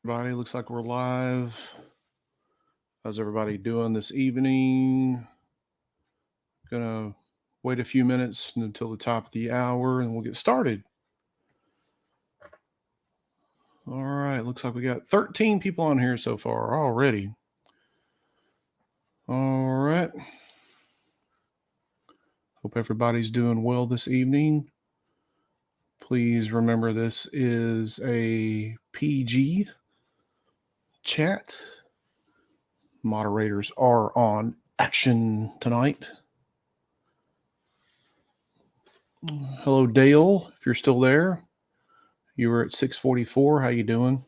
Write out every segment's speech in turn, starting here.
Everybody, looks like we're live. How's everybody doing this evening? Gonna wait a few minutes until the top of the hour and we'll get started. All right, looks like we got 13 people on here so far already. All right. Hope everybody's doing well this evening. Please remember this is a PG chat. Moderators are on action tonight. Hello, Dale, if you're still there. You were at 6:44. How you doing?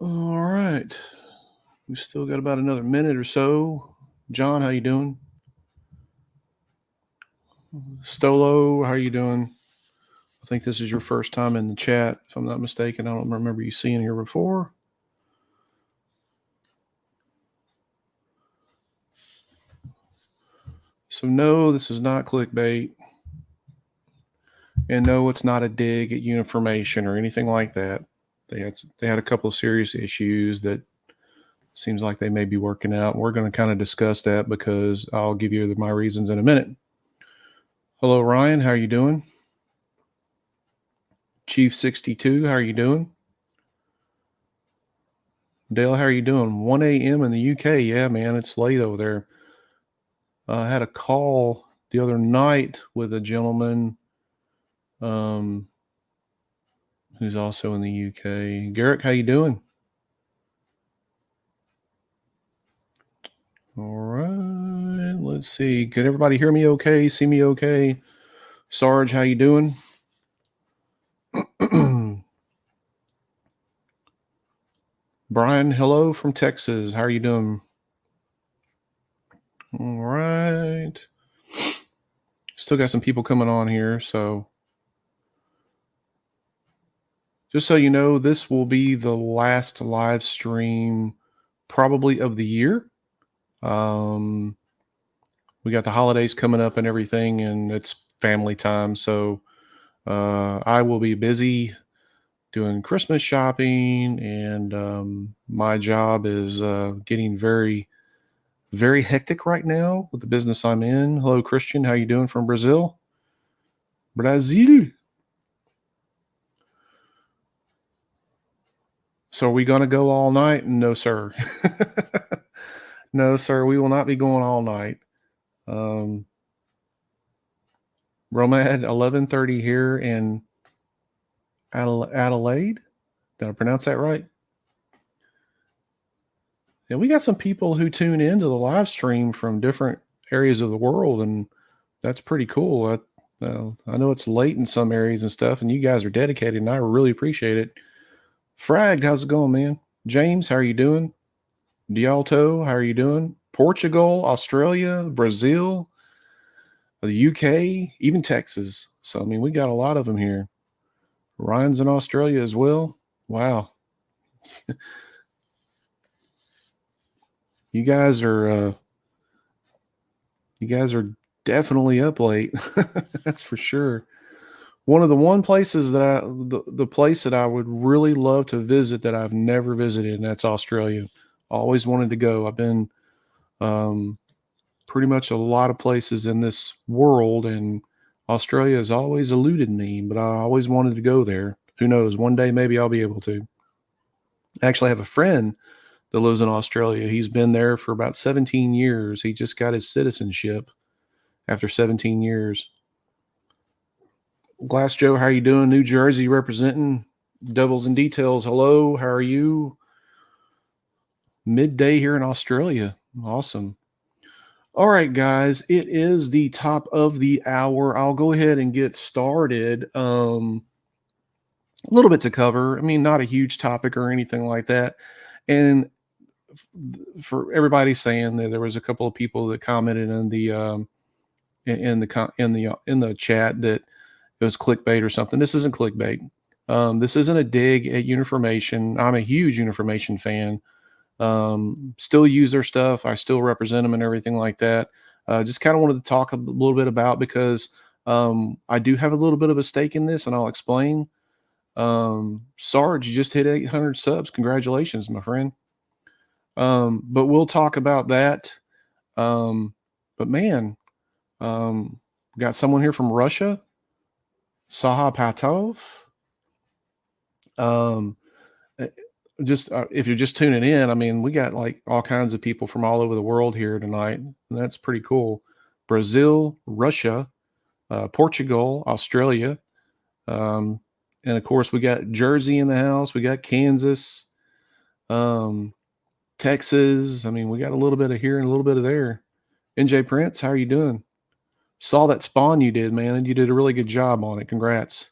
All right. We still got about another minute or so. John, how you doing? Stolo, how you doing? I think this is your first time in the chat, if I'm not mistaken. I don't remember you seeing here before. So no, this is not clickbait. And no, it's not a dig at Uniformation or anything like that. They had a couple of serious issues that seems like they may be working out. We're going to kind of discuss that because I'll give you my reasons in a minute. Hello, Ryan. How are you doing? Chief 62, how are you doing? Dale, how are you doing? 1 a.m. in the UK. Yeah, man, it's late over there. I had a call the other night with a gentleman who's also in the UK. Garrick, how you doing? All right, let's see. Can everybody hear me okay? See me okay? Sarge, how you doing? Brian, hello from Texas. How are you doing? All right. Still got some people coming on here, so just so you know, this will be the last live stream probably of the year. We got the holidays coming up and everything, and it's family time. So I will be busy doing Christmas shopping, and my job is getting very, very hectic right now with the business I'm in. Hello, Christian. How you doing from Brazil? Brazil. So are we going to go all night? No, sir. No, sir. We will not be going all night. Romad, 11:30 here in Adelaide. Did I pronounce that right? Yeah, we got some people who tune into the live stream from different areas of the world, and that's pretty cool. I know it's late in some areas and stuff, and you guys are dedicated, and I really appreciate it. Fragged, how's it going, man? James, how are you doing? Dialto, how are you doing? Portugal, Australia, Brazil, the UK, even Texas. So, I mean, we got a lot of them here. Ryan's in Australia as well. Wow. You guys are definitely up late. That's for sure. One of the places that the place that I would really love to visit that I've never visited, and that's Australia. Always wanted to go. I've been pretty much a lot of places in this world, and Australia has always eluded me, but I always wanted to go there. Who knows? One day maybe I'll be able to. I actually have a friend that lives in Australia. He's been there for about 17 years. He just got his citizenship after 17 years. Glass Joe, how you doing? New Jersey representing. Devils and Details, hello. How are you? Midday here in Australia. Awesome. All right, guys, it is the top of the hour. I'll go ahead and get started. A little bit to cover. I mean, not a huge topic or anything like that. And for everybody saying that there was a couple of people that commented in the chat that it was clickbait or something. This isn't clickbait. This isn't a dig at Uniformation. I'm a huge Uniformation fan. Still use their stuff. I still represent them and everything like that. Just kind of wanted to talk a little bit about because I do have a little bit of a stake in this, and I'll explain. Sarge, you just hit 800 subs. Congratulations, my friend. But we'll talk about that. But man, we got someone here from Russia, Saha Patov. Um, eh, just if you're just tuning in, I mean, we got like all kinds of people from all over the world here tonight, and that's pretty cool. Brazil, Russia, Portugal, Australia, um, and of course we got Jersey in the house. We got Kansas, um, Texas. I mean, we got a little bit of here and a little bit of there. NJ Prince, how are you doing? Saw that spawn you did, man, and you did a really good job on it. Congrats.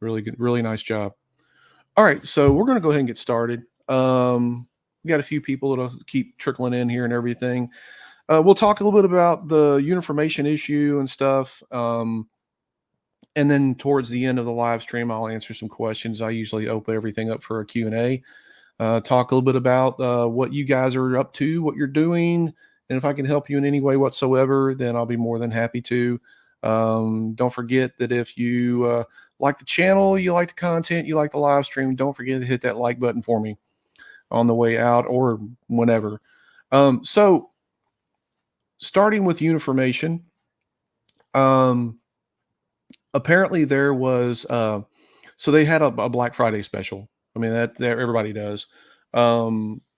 Really good, really nice job. All right, so we're going to go ahead and get started. We got a few people that'll keep trickling in here and everything. We'll talk a little bit about the Uniformation issue and stuff. And then towards the end of the live stream, I'll answer some questions. I usually open everything up for a Q&A. Talk a little bit about what you guys are up to, what you're doing, and if I can help you in any way whatsoever, then I'll be more than happy to. Don't forget that if you like the channel, you like the content, you like the live stream, don't forget to hit that like button for me on the way out or whenever. So starting with Uniformation, apparently there was so they had a Black Friday special. I mean, that everybody does.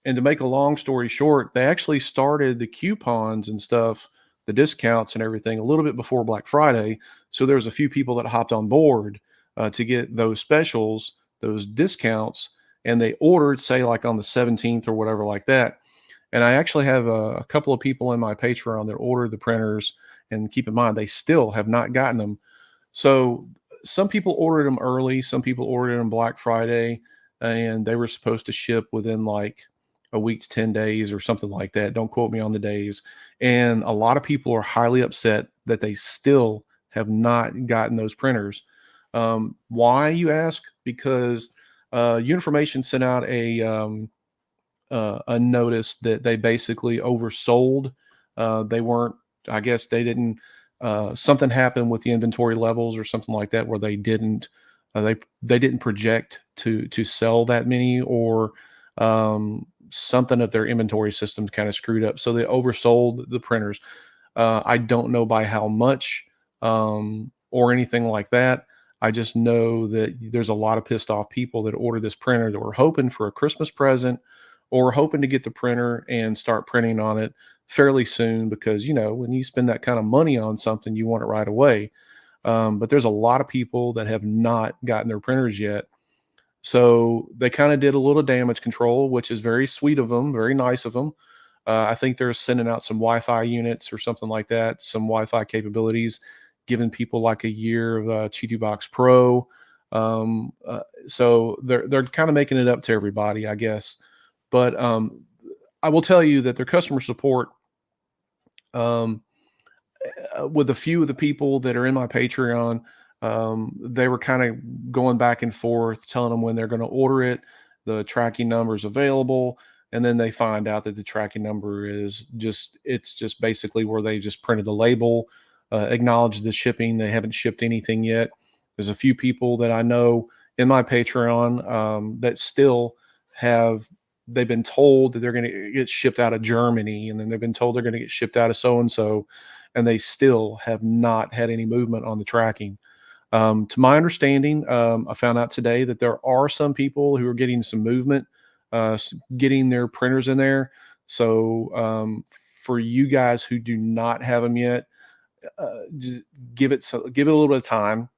And to make a long story short, they actually started the coupons and stuff, the discounts and everything a little bit before Black Friday. So there was a few people that hopped on board to get those specials, those discounts, and they ordered, say, like on the 17th or whatever like that. And I actually have a couple of people in my Patreon that ordered the printers. And keep in mind, they still have not gotten them. So some people ordered them early, some people ordered them Black Friday, and they were supposed to ship within like a week to 10 days or something like that. Don't quote me on the days. And a lot of people are highly upset that they still have not gotten those printers. Why, you ask? Because Uniformation sent out a notice that they basically oversold. They weren't, I guess they didn't, something happened with the inventory levels or something like that where they didn't project to sell that many, or something of their inventory system kind of screwed up. So they oversold the printers. I don't know by how much or anything like that. I just know that there's a lot of pissed off people that ordered this printer that were hoping for a Christmas present or hoping to get the printer and start printing on it fairly soon, because, you know, when you spend that kind of money on something, you want it right away. But there's a lot of people that have not gotten their printers yet. So they kind of did a little damage control, which is very sweet of them, very nice of them. I think they're sending out some Wi-Fi units or something like that, some Wi-Fi capabilities, giving people like a year of GKTwo Box Pro. So they're kind of making it up to everybody, I guess. But I will tell you that their customer support, um, with a few of the people that are in my Patreon, they were kind of going back and forth, telling them when they're going to order it, the tracking number is available, and then they find out that the tracking number is it's just basically where they just printed the label, acknowledged the shipping. They haven't shipped anything yet. There's a few people that I know in my Patreon that still have. They've been told that they're going to get shipped out of Germany, and then they've been told they're going to get shipped out of so and so, and they still have not had any movement on the tracking. To my understanding, I found out today that there are some people who are getting some movement, getting their printers in there. So for you guys who do not have them yet, just give it a little bit of time.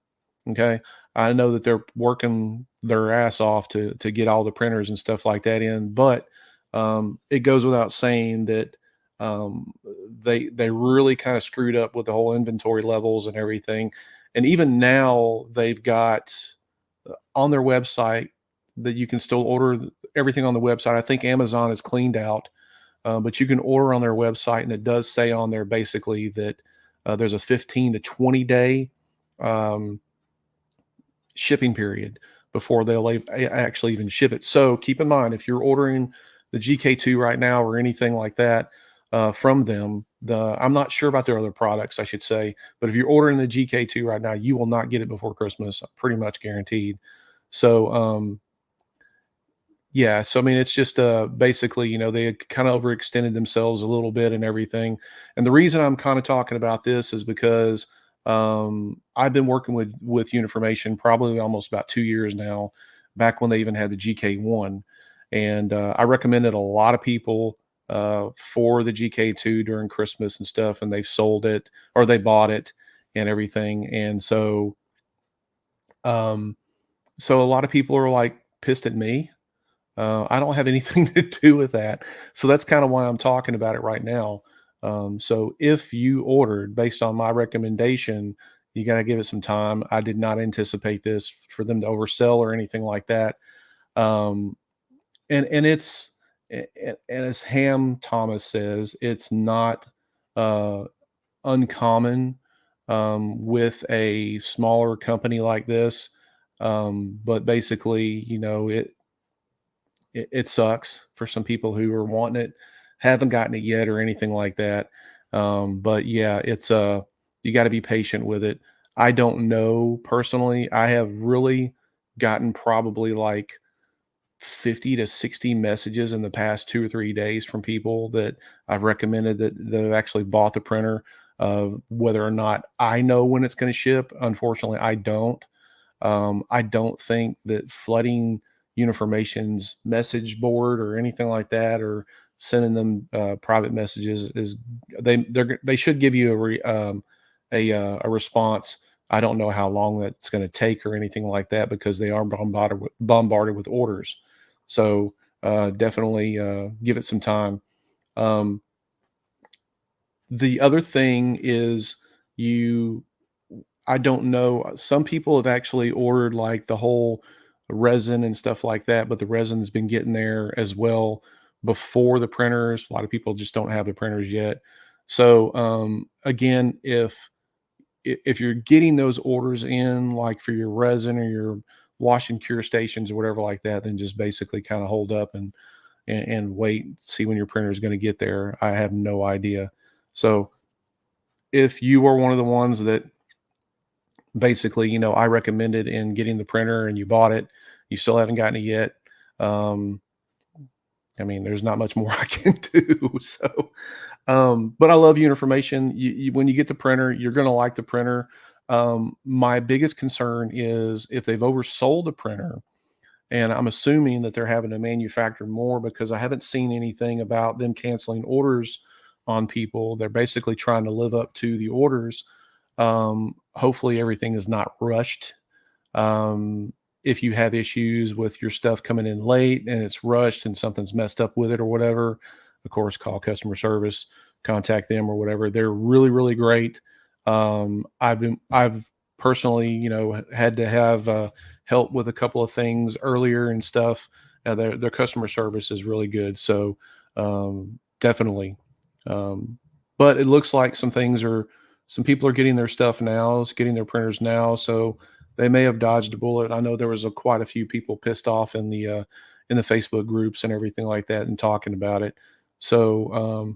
Okay. I know that they're working their ass off to get all the printers and stuff like that in, but it goes without saying that um, they really kind of screwed up with the whole inventory levels and everything. And even now they've got on their website that you can still order everything on the website. I think Amazon is cleaned out, but you can order on their website, and it does say on there basically that there's a 15 to 20 day um, shipping period before they'll actually even ship it. So keep in mind, if you're ordering the GK2 right now or anything like that from them, I'm not sure about their other products, I should say, but if you're ordering the GK2 right now, you will not get it before Christmas, pretty much guaranteed. So, yeah, so I mean, it's just basically, they had kind of overextended themselves a little bit and everything. And the reason I'm kind of talking about this is because I've been working with Uniformation probably almost about 2 years now, back when they even had the GK1, and I recommended a lot of people for the GK2 during Christmas and stuff, and they've sold it or they bought it and everything, and um, so a lot of people are like pissed at me. I don't have anything to do with that. So that's kind of why I'm talking about it right now. So if you ordered based on my recommendation, you got to give it some time. I did not anticipate this for them to oversell or anything like that. Um, and it's and as Ham Thomas says, it's not uh, uncommon with a smaller company like this. But basically, it sucks for some people who are wanting it, haven't gotten it yet or anything like that. But yeah, it's you got to be patient with it. I don't know personally. I have really gotten probably like 50 to 60 messages in the past 2 or 3 days from people that I've recommended that they've actually bought the printer. Whether or not I know when it's going to ship, unfortunately, I don't. I don't think that flooding Uniformation's message board or anything like that, or sending them private messages is they should give you a response. I don't know how long that's going to take or anything like that because they are bombarded with orders. So definitely give it some time. Um, the other thing is you I don't know. Some people have actually ordered like the whole resin and stuff like that, but the resin's been getting there as well before the printers. A lot of people just don't have the printers yet. So again, if you're getting those orders in, like for your resin or your wash and cure stations or whatever like that, then just basically kind of hold up and wait, see when your printer is going to get there. I have no idea. So if you are one of the ones that basically, I recommended in getting the printer and you bought it, you still haven't gotten it yet. Um, I mean, there's not much more I can do. So, but I love Uniformation. When you get the printer, you're going to like the printer. My biggest concern is if they've oversold the printer, and I'm assuming that they're having to manufacture more because I haven't seen anything about them canceling orders on people. They're basically trying to live up to the orders. Hopefully, everything is not rushed. If you have issues with your stuff coming in late and it's rushed and something's messed up with it or whatever, of course, call customer service, contact them or whatever. They're really, really great. I've personally, had to have help with a couple of things earlier and stuff. Their customer service is really good. So definitely. Um, but it looks like some people are getting their stuff now, getting their printers now. So they may have dodged a bullet. I know there was quite a few people pissed off in the Facebook groups and everything like that and talking about it. So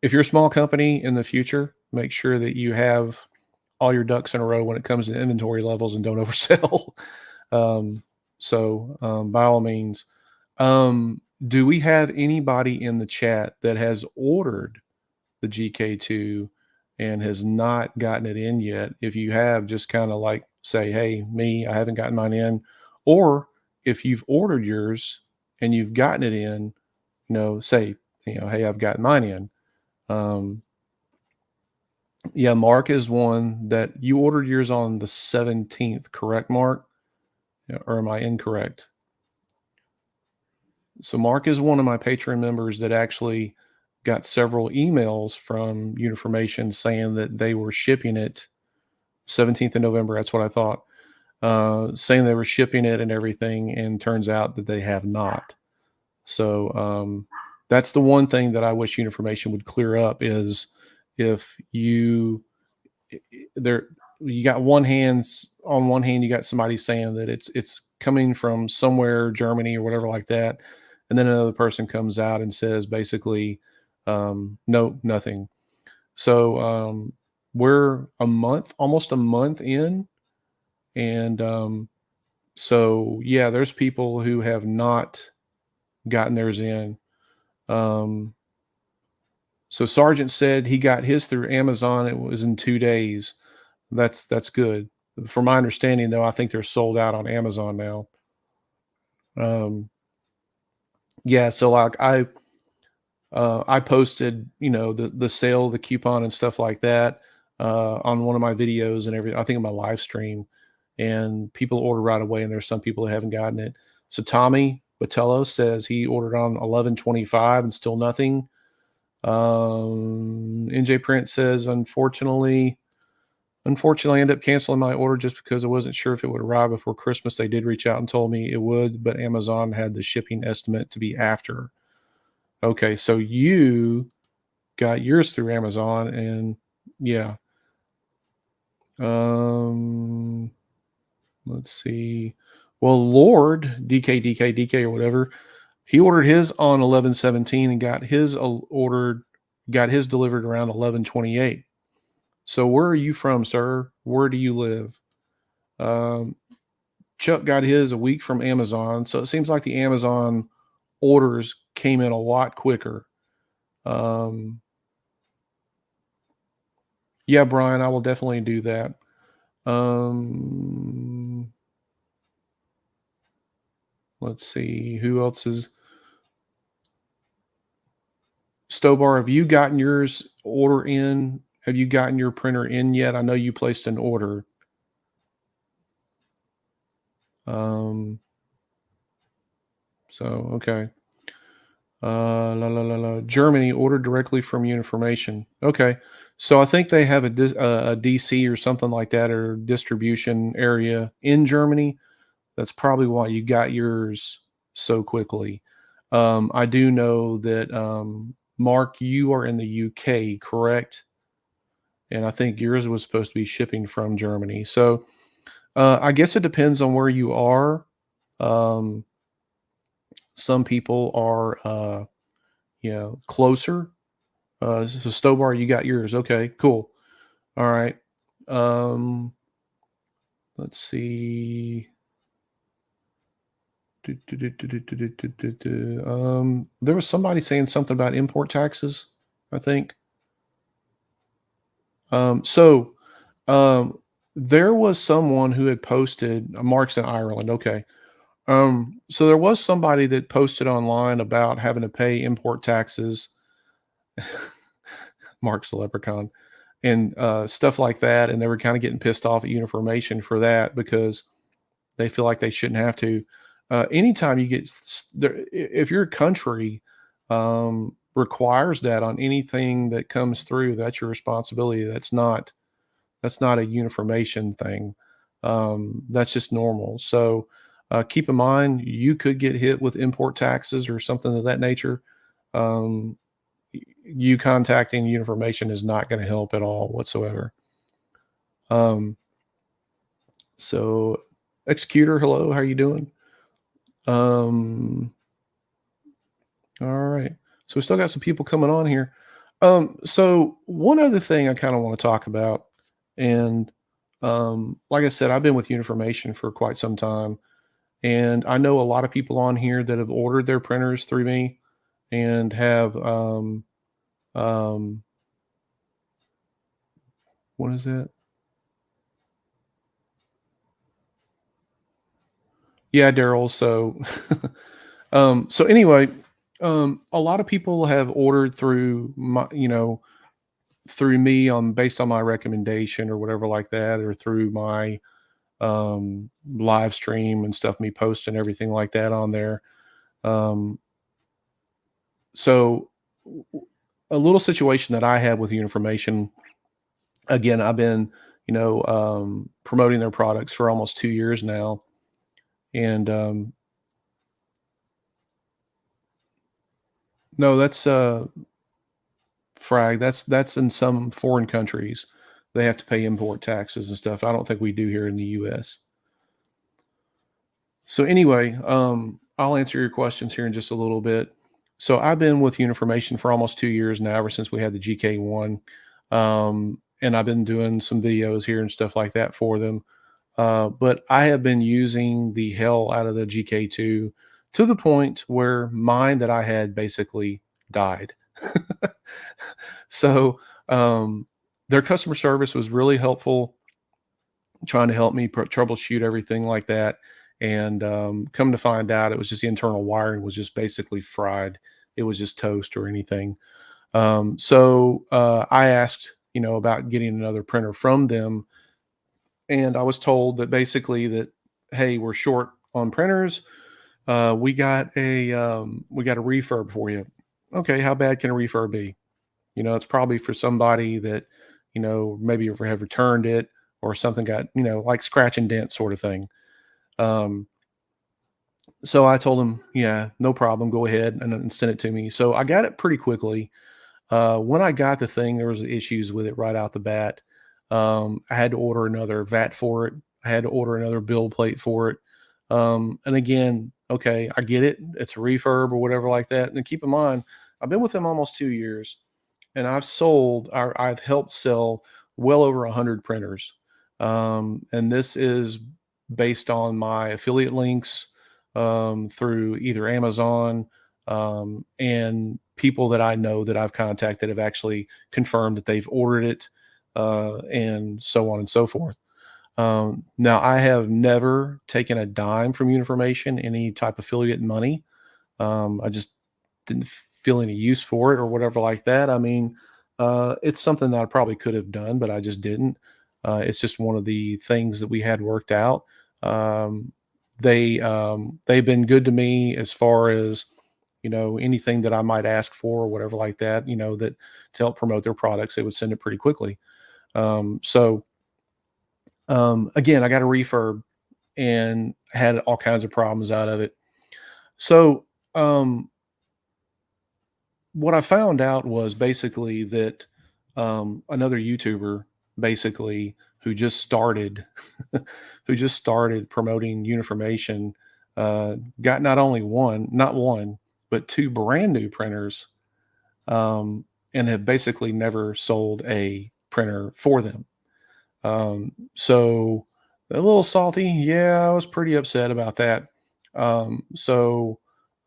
if you're a small company in the future, make sure that you have all your ducks in a row when it comes to inventory levels and don't oversell. um, by all means, do we have anybody in the chat that has ordered the GK2 and has not gotten it in yet? If you have, just kind of like say, hey, me, I haven't gotten mine in. Or if you've ordered yours and you've gotten it in, say, hey, I've gotten mine in. Yeah, Mark is one that you ordered yours on the 17th, correct, Mark? Yeah, or am I incorrect? So Mark is one of my Patreon members that actually got several emails from Uniformation saying that they were shipping it 17th of November. That's what I thought. Saying they were shipping it and everything, and turns out that they have not. So that's the one thing that I wish Uniformation would clear up is if there you got on one hand you got somebody saying that it's coming from somewhere Germany or whatever like that, and then another person comes out and says basically No, nothing. So we're almost a month in, and so yeah, there's people who have not gotten theirs in. Um, so Sergeant said he got his through Amazon. It was in 2 days. That's good. From my understanding, though, I think they're sold out on Amazon now. Um, yeah, so like I posted, the sale, the coupon, and stuff like that on one of my videos and everything. I think in my live stream, and people order right away. And there's some people that haven't gotten it. So Tommy Botello says he ordered on 11/25 and still nothing. NJ Print says, unfortunately, I ended up canceling my order just because I wasn't sure if it would arrive before Christmas. They did reach out and told me it would, but Amazon had the shipping estimate to be after. Okay, so you got yours through Amazon, and yeah. Um, let's see. Well, Lord DK or whatever, he ordered his on 11/17 and got his delivered around 11/28. So where are you from, sir? Where do you live? Um, Chuck got his a week from Amazon, so it seems like the Amazon orders came in a lot quicker. Um, yeah, Brian, I will definitely do that. Um, let's see who else is Stobar. Have you gotten yours order in? Have you gotten your printer in yet? I know you placed an order. Um, so okay. Germany ordered directly from Uniformation. Okay, so I think they have a DC or something like that, or distribution area in Germany. That's probably why you got yours so quickly. I do know that Mark, you are in the UK, correct? And I think yours was supposed to be shipping from Germany. So I guess it depends on where you are. Um, some people are, closer. So Stobar, you got yours. Okay, cool. All right. Um, let's see. There was somebody saying something about import taxes, I think. So um, there was someone who had posted, Mark's in Ireland. Okay. So there was somebody that posted online about having to pay import taxes, Mark's the leprechaun, and stuff like that. And they were kind of getting pissed off at Uniformation for that because they feel like they shouldn't have to. Anytime you if your country requires that on anything that comes through, that's your responsibility. That's not a Uniformation thing. That's just normal. So keep in mind, you could get hit with import taxes or something of that nature. Um, you contacting Uniformation is not going to help at all whatsoever. Um, so, Executor, hello, how you doing? Um, all right. So we still got some people coming on here. So one other thing I kind of want to talk about, and like I said, I've been with Uniformation for quite some time, and I know a lot of people on here that have ordered their printers through me and have um, what is that? Yeah, Daryl. So so anyway, a lot of people have ordered through through me on based on my recommendation or whatever like that, or through my live stream and stuff, me posting everything like that on there. Um, so a little situation that I had with Uniformation, again, I've been, promoting their products for almost 2 years now. And no, that's frag. That's in some foreign countries. They have to pay import taxes and stuff. I don't think we do here in the US. So anyway, I'll answer your questions here in just a little bit. So I've been with Uniformation for almost 2 years now, ever since we had the GK1. And I've been doing some videos here and stuff like that for them. But I have been using the hell out of the GK2 to the point where mine that I had basically died. So their customer service was really helpful, trying to help me troubleshoot everything like that. And come to find out, it was just the internal wiring was just basically fried. It was just toast or anything. So I asked, about getting another printer from them, and I was told that basically that, hey, we're short on printers. We got a refurb for you. Okay, how bad can a refurb be? It's probably for somebody that, maybe ever have returned it or something got, like scratch and dent sort of thing. Um, so I told him, yeah, no problem. Go ahead and send it to me. So I got it pretty quickly. When I got the thing, there was issues with it right out the bat. I had to order another VAT for it. I had to order another build plate for it. And again, okay, I get it. It's a refurb or whatever like that. And keep in mind, I've been with them almost 2 years, and I've helped sell well over 100 printers. And this is based on my affiliate links through either Amazon, and people that I know that I've contacted have actually confirmed that they've ordered it, and so on and so forth. Now, I have never taken a dime from Uniformation, any type of affiliate money. I just didn't feel any use for it or whatever like that. I mean, it's something that I probably could have done, but I just didn't. It's just one of the things that we had worked out. Um, they've been good to me as far as, anything that I might ask for or whatever like that. That to help promote their products, they would send it pretty quickly. So again, I got a refurb and had all kinds of problems out of it. So um, what I found out was basically that another YouTuber, basically, who just started, who just started promoting Uniformation, got not one, but two brand new printers, and have basically never sold a printer for them. So a little salty. Yeah, I was pretty upset about that. So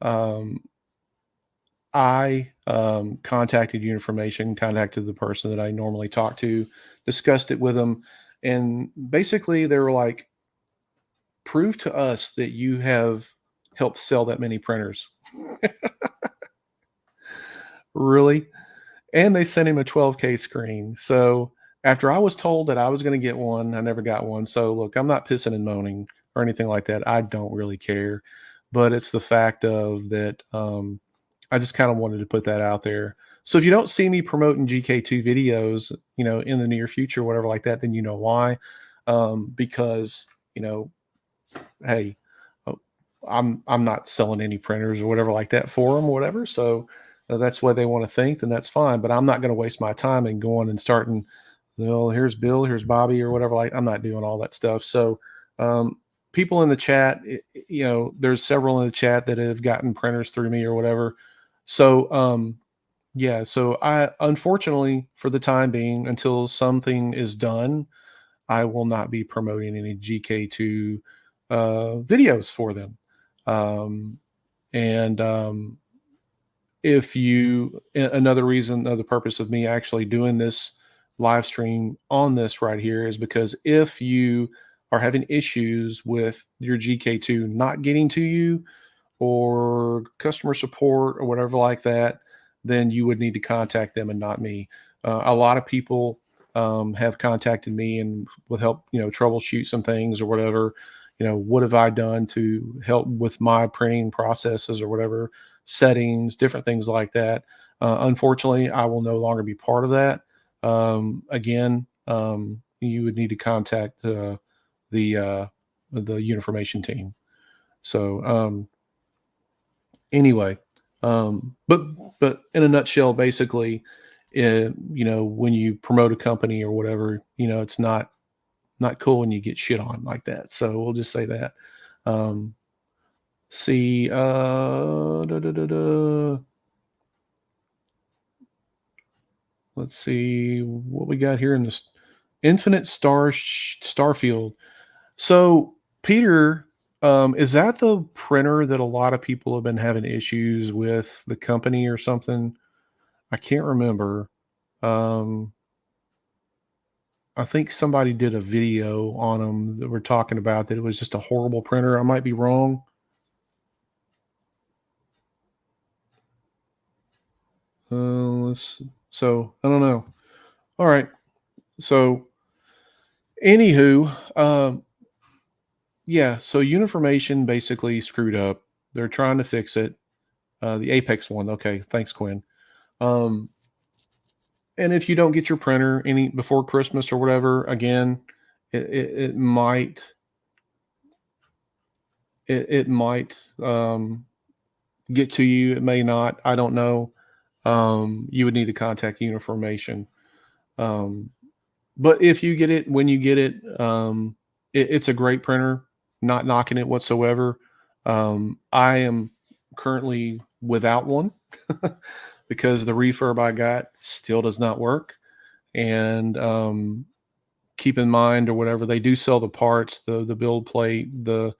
um, I contacted Uniformation, contacted the person that I normally talk to, discussed it with them, and basically they were like, "Prove to us that you have helped sell that many printers." Really? And they sent him a 12K screen. So after I was told that I was going to get one, I never got one. So look, I'm not pissing and moaning or anything like that. I don't really care, but it's the fact of that. I just kind of wanted to put that out there. So if you don't see me promoting GK2 videos, in the near future, whatever like that, then you know why. Because hey, uh, I'm not selling any printers or whatever like that for them, or whatever. So that's what they want to think, then that's fine. But I'm not going to waste my time and going and starting. Well, here's Bill, here's Bobby, or whatever. Like I'm not doing all that stuff. So um, people in the chat, there's several in the chat that have gotten printers through me or whatever. So yeah, so I unfortunately for the time being, until something is done, I will not be promoting any GK2 videos for them. Um, and if you, another reason, another purpose of me actually doing this live stream on this right here is because if you are having issues with your GK2 not getting to you, or customer support or whatever like that, then you would need to contact them and not me. A lot of people have contacted me and would help, troubleshoot some things or whatever. What have I done to help with my printing processes or whatever, settings, different things like that. Unfortunately, I will no longer be part of that. Again, you would need to contact the the Uniformation team. So anyway, but in a nutshell, basically, when you promote a company or whatever, it's not cool when you get shit on like that. So we'll just say that. Um, see, da, da, da, da. let's see what we got here in this Infinite Starfield. So, Peter, is that the printer that a lot of people have been having issues with the company or something? I can't remember. Um, I think somebody did a video on them that were talking about that it was just a horrible printer. I might be wrong. So I don't know. All right. So, anywho, yeah. So Uniformation basically screwed up. They're trying to fix it. The Apex one. Okay. Thanks, Quinn. Um, and if you don't get your printer any before Christmas or whatever, again, it might it might get to you. It may not. I don't know. You would need to contact Uniformation. Um, but if you get it when you get it, it's a great printer. Not knocking it whatsoever. I am currently without one because the refurb I got still does not work. And keep in mind or whatever, they do sell the parts, the build plate, the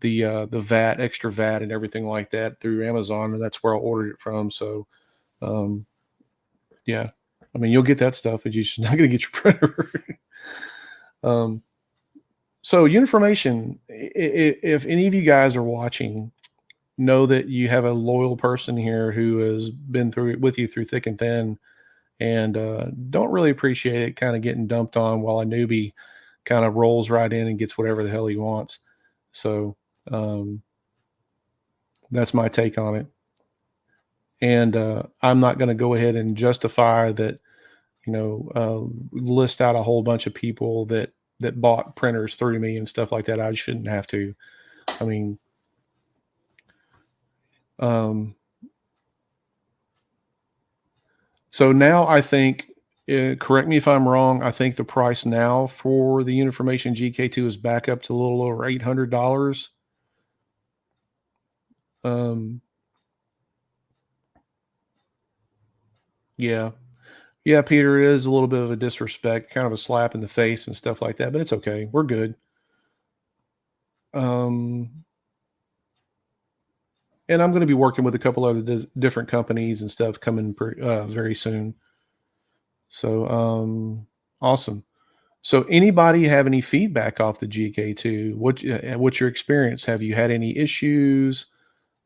VAT, extra VAT, and everything like that through Amazon, and that's where I ordered it from. So, um, yeah, I mean, you'll get that stuff, but you're just not going to get your printer. um, so, Uniformation, if any of you guys are watching, know that you have a loyal person here who has been through it with you through thick and thin, and don't really appreciate it kind of getting dumped on while a newbie kind of rolls right in and gets whatever the hell he wants. So, um, that's my take on it. And I'm not going to go ahead and justify that, list out a whole bunch of people that bought printers through me and stuff like that. I shouldn't have to. I mean, um, so now I think, correct me if I'm wrong, I think the price now for the Uniformation GK2 is back up to a little over $800. Um, yeah. Yeah, Peter, it is a little bit of a disrespect, kind of a slap in the face and stuff like that, but it's okay. We're good. Um, and I'm going to be working with a couple of different companies and stuff coming very soon. So, awesome. So, anybody have any feedback off the GK2? What's your experience? Have you had any issues?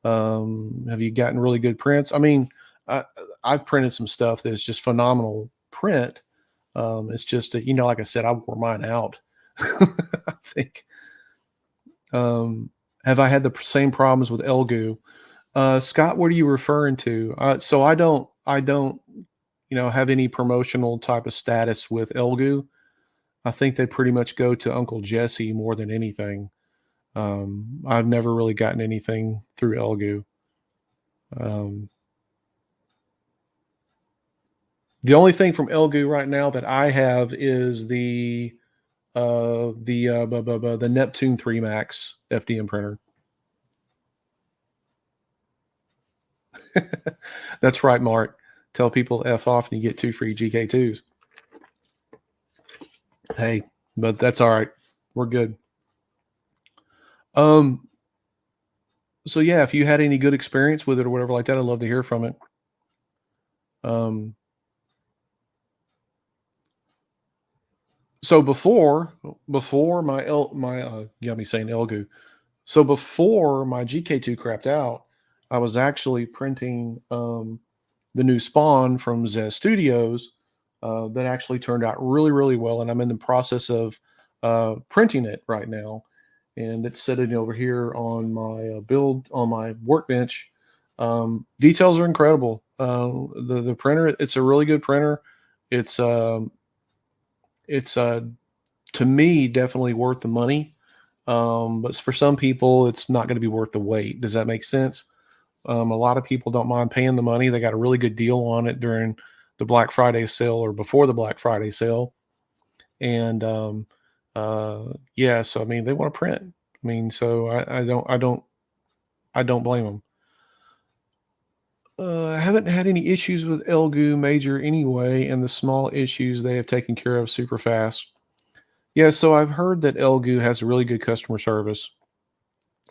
Have you gotten really good prints? I mean, I, I've printed some stuff that's just phenomenal print. It's just that, like I said, I wore mine out. I think. Um, have I had the same problems with Elgu? Scott, what are you referring to? So I don't, have any promotional type of status with Elgu. I think they pretty much go to Uncle Jesse more than anything. I've never really gotten anything through Elgu. Um, the only thing from Elgu right now that I have is the Neptune 3 Max FDM printer. That's right, Mark. Tell people F off and you get 2 free GK2s. Hey, but that's all right. We're good. Um, so yeah, if you had any good experience with it or whatever like that, I'd love to hear from it. Um, so before you got me saying Elgu. So before my GK2 crapped out, I was actually printing the new Spawn from Zez Studios that actually turned out really, really well. And I'm in the process of printing it right now. And it's sitting over here on my build on my workbench. Details are incredible. The printer, it's a really good printer. It's it's to me definitely worth the money. But for some people, it's not going to be worth the wait. Does that make sense? A lot of people don't mind paying the money. They got a really good deal on it during the Black Friday sale or before the Black Friday sale. And yeah, so I mean, they want to print. I mean, so I don't blame them. I haven't had any issues with Elgu major anyway, and the small issues they have taken care of super fast. Yeah, so I've heard that Elgu has a really good customer service.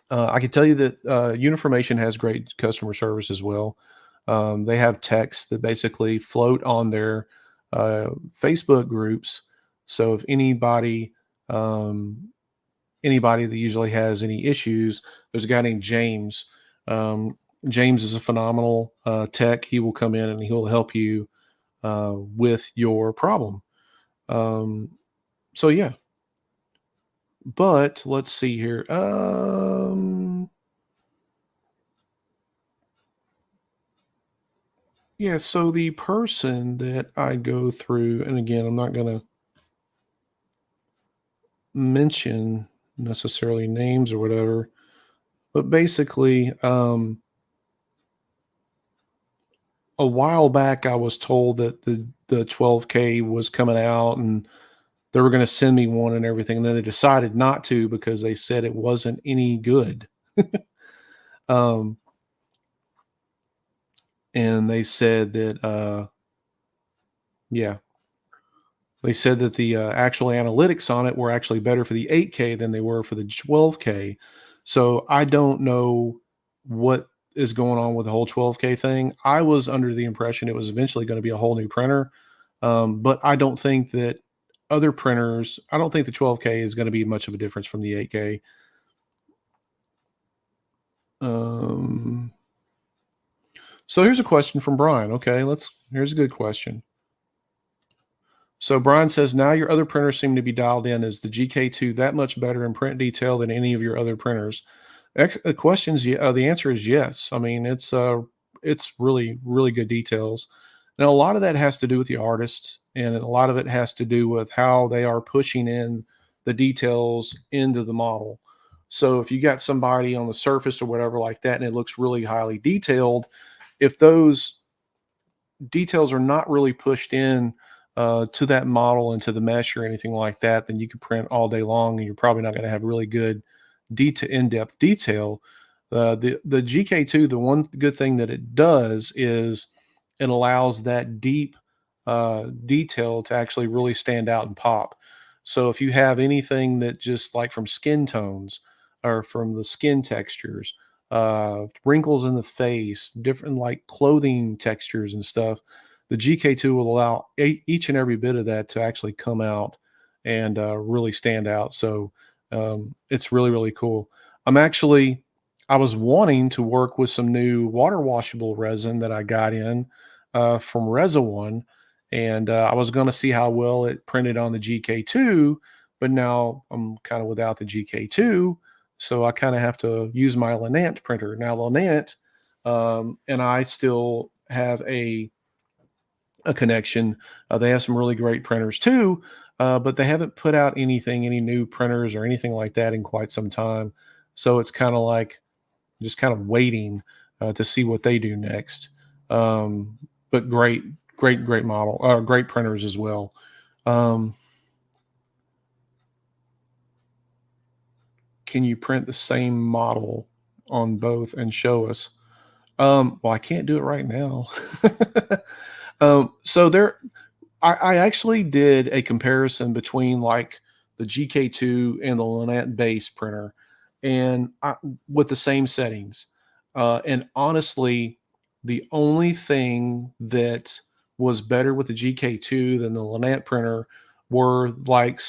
I can tell you that Uniformation has great customer service as well. They have texts that basically float on their Facebook groups. So if um, anybody that usually has any issues, there's a guy named James. Um, James is a phenomenal tech. He will come in and he'll help you with your problem. Um, so yeah, but let's see here. Yeah, so the person that I go through, and again, I'm not going to mention necessarily names or whatever, but basically, a while back, I was told that the 12K was coming out and they were going to send me one and everything. And then they decided not to because they said it wasn't any good. Um, and they said that, yeah, they said that the actual analytics on it were actually better for the 8K than they were for the 12K. So I don't know what is going on with the whole 12K thing. I was under the impression it was eventually going to be a whole new printer, but I don't think that other printers. I don't think the 12K is going to be much of a difference from the 8K. Um, so here's a question from Brian. Okay, here's a good question. So Brian says, now your other printers seem to be dialed in. Is the GK2 that much better in print detail than any of your other printers? The answer is yes. I mean, it's really, really good details. Now, a lot of that has to do with the artists, and a lot of it has to do with how they are pushing in the details into the model. So if you got somebody on the surface or whatever like that, and it looks really highly detailed, if those details are not really pushed in to that model and to the mesh or anything like that, then you can print all day long and you're probably not going to have really good in-depth detail. The GK2, the one good thing that it does is it allows that deep detail to actually really stand out and pop. So if you have anything that just like from skin tones or from the skin textures, wrinkles in the face, different like clothing textures and stuff, the GK2 will allow each and every bit of that to actually come out and really stand out. So it's really, really cool. I was wanting to work with some new water washable resin that I got in from One, and I was going to see how well it printed on the GK2, but now I'm kind of without the GK2, so I kind of have to use my Lenant printer. Now Lenant and I still have a connection. They have some really great printers too, but they haven't put out any new printers or anything like that in quite some time. So it's kind of like just kind of waiting to see what they do next. Um, but great model, great printers as well. Um, can you print the same model on both and show us? Well, I can't do it right now. So I actually did a comparison between like the GK2 and the Lenat base printer, and with the same settings. And honestly, the only thing that was better with the GK2 than the Lenat printer were like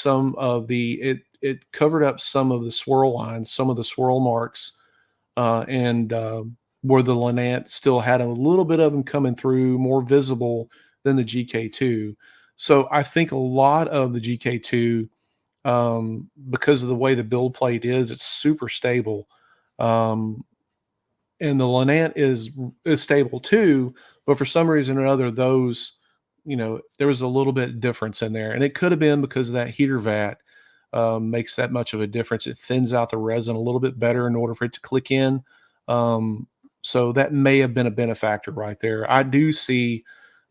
it covered up some of the swirl lines, some of the swirl marks, and where the Lenat still had a little bit of them coming through, more visible than the GK2. So I think a lot of the GK2, because of the way the build plate is, it's super stable. Um, and the Lenant is stable too, but for some reason or another, there was a little bit difference in there, and it could have been because of that heater vat makes that much of a difference. It thins out the resin a little bit better in order for it to click in. So that may have been a benefactor right there. I do see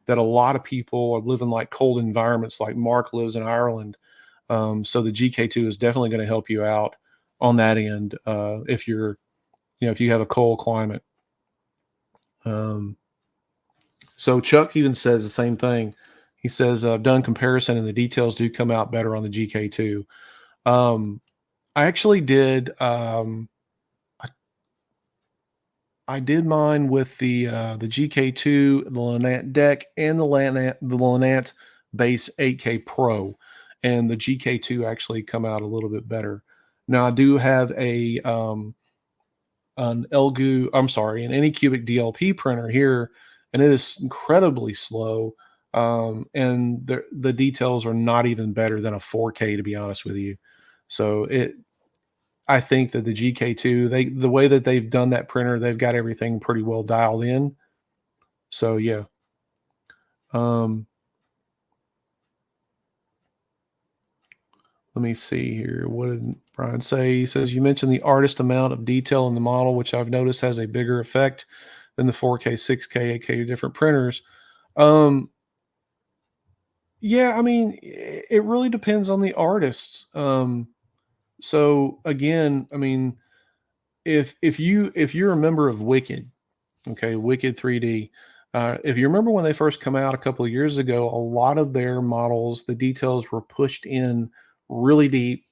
that a lot of people are living like cold environments, like Mark lives in Ireland. So the GK2 is definitely going to help you out on that end if you have a cold climate. Um, So Chuck even says the same thing. He says, I've done comparison and the details do come out better on the GK2. Um, I actually did. I did mine with the GK2, the Lanat deck, and the Lanat base 8K Pro, and the GK2 actually come out a little bit better. Now I do have an Anycubic DLP printer here, and it is incredibly slow. And the details are not even better than a 4K, to be honest with you. So I think that the GK2, the way that they've done that printer, they've got everything pretty well dialed in. So yeah. Um, Let me see here. What did Brian say? He says you mentioned the artist amount of detail in the model, which I've noticed has a bigger effect than the 4K, 6K, 8K different printers. Um, yeah, I mean, it really depends on the artists. So again, I mean, if you're a member of Wicked, okay, Wicked 3D. If you remember when they first come out a couple of years ago, a lot of their models, the details were pushed in really deep.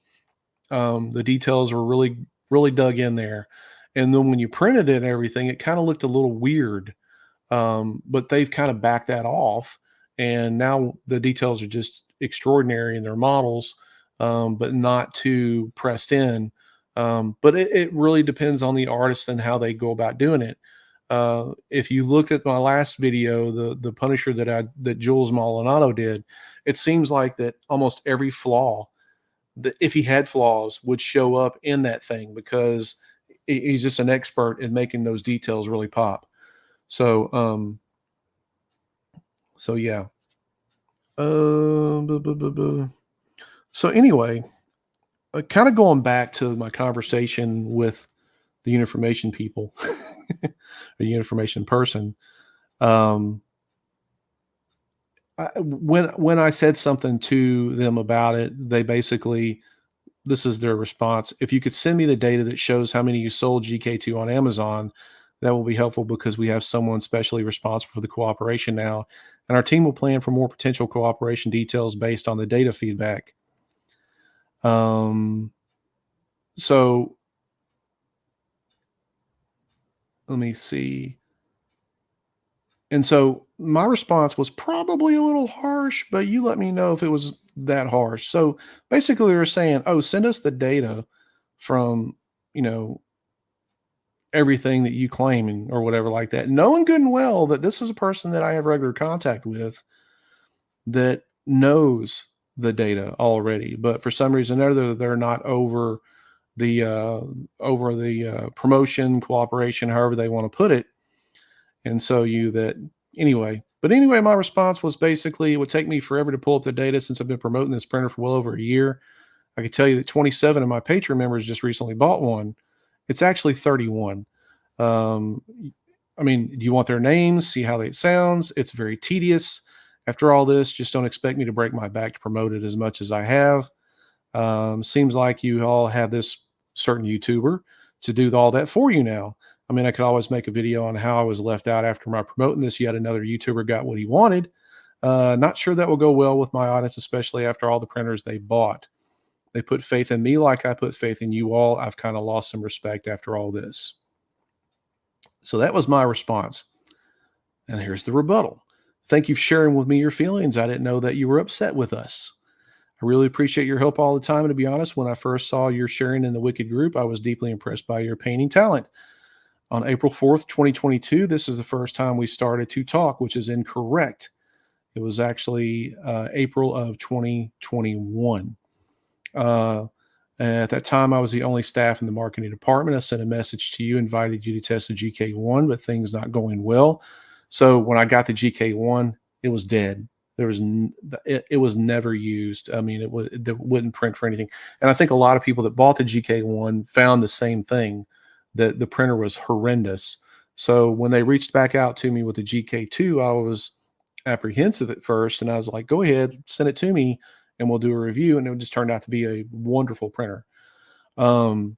The details were really dug in there, and then when you printed it and everything, it kind of looked a little weird. But they've kind of backed that off, and now the details are just extraordinary in their models, but not too pressed in. But it really depends on the artist and how they go about doing it. If you looked at my last video, the Punisher that Jules Maldonado did, it seems like that almost every flaw, that if he had flaws, would show up in that thing because he's just an expert in making those details really pop. So, yeah. Buh, buh, buh, buh. So anyway, kind of going back to my conversation with the Uniformation people, a Uniformation person. Um, when I said something to them about it, they basically, this is their response. If you could send me the data that shows how many you sold GK2 on Amazon, that will be helpful because we have someone specially responsible for the cooperation now, and our team will plan for more potential cooperation details based on the data feedback. Um, so let me see. And so my response was probably a little harsh, but you let me know if it was that harsh. So basically, they were saying, "Oh, send us the data from, you know, everything that you claim and or whatever like that," knowing good and well that this is a person that I have regular contact with that knows the data already. But for some reason or other, they're not over the promotion, cooperation, however they want to put it. And so anyway, my response was basically it would take me forever to pull up the data since I've been promoting this printer for well over a year. I can tell you that 27 of my Patreon members just recently bought one. It's actually 31. Um, I mean, do you want their names? See how it sounds? It's very tedious. After all this, just don't expect me to break my back to promote it as much as I have. Seems like you all have this certain YouTuber to do all that for you now. I mean, I could always make a video on how I was left out after my promoting this. Yet another YouTuber got what he wanted. Not sure that will go well with my audience, especially after all the printers they bought. They put faith in me like I put faith in you all. I've kind of lost some respect after all this. So that was my response. And here's the rebuttal. Thank you for sharing with me your feelings. I didn't know that you were upset with us. I really appreciate your help all the time. And to be honest, when I first saw your sharing in the Wicked group, I was deeply impressed by your painting talent. On April 4th, 2022, this is the first time we started to talk, which is incorrect. It was actually April of 2021. At that time, I was the only staff in the marketing department. I sent a message to you, invited you to test the GK1, but things not going well. So when I got the GK1, it was dead. It was never used. I mean, it wouldn't print for anything. And I think a lot of people that bought the GK1 found the same thing, that the printer was horrendous. So when they reached back out to me with the GK2, I was apprehensive at first, and I was like, "Go ahead, send it to me, and we'll do a review." And it just turned out to be a wonderful printer. Um,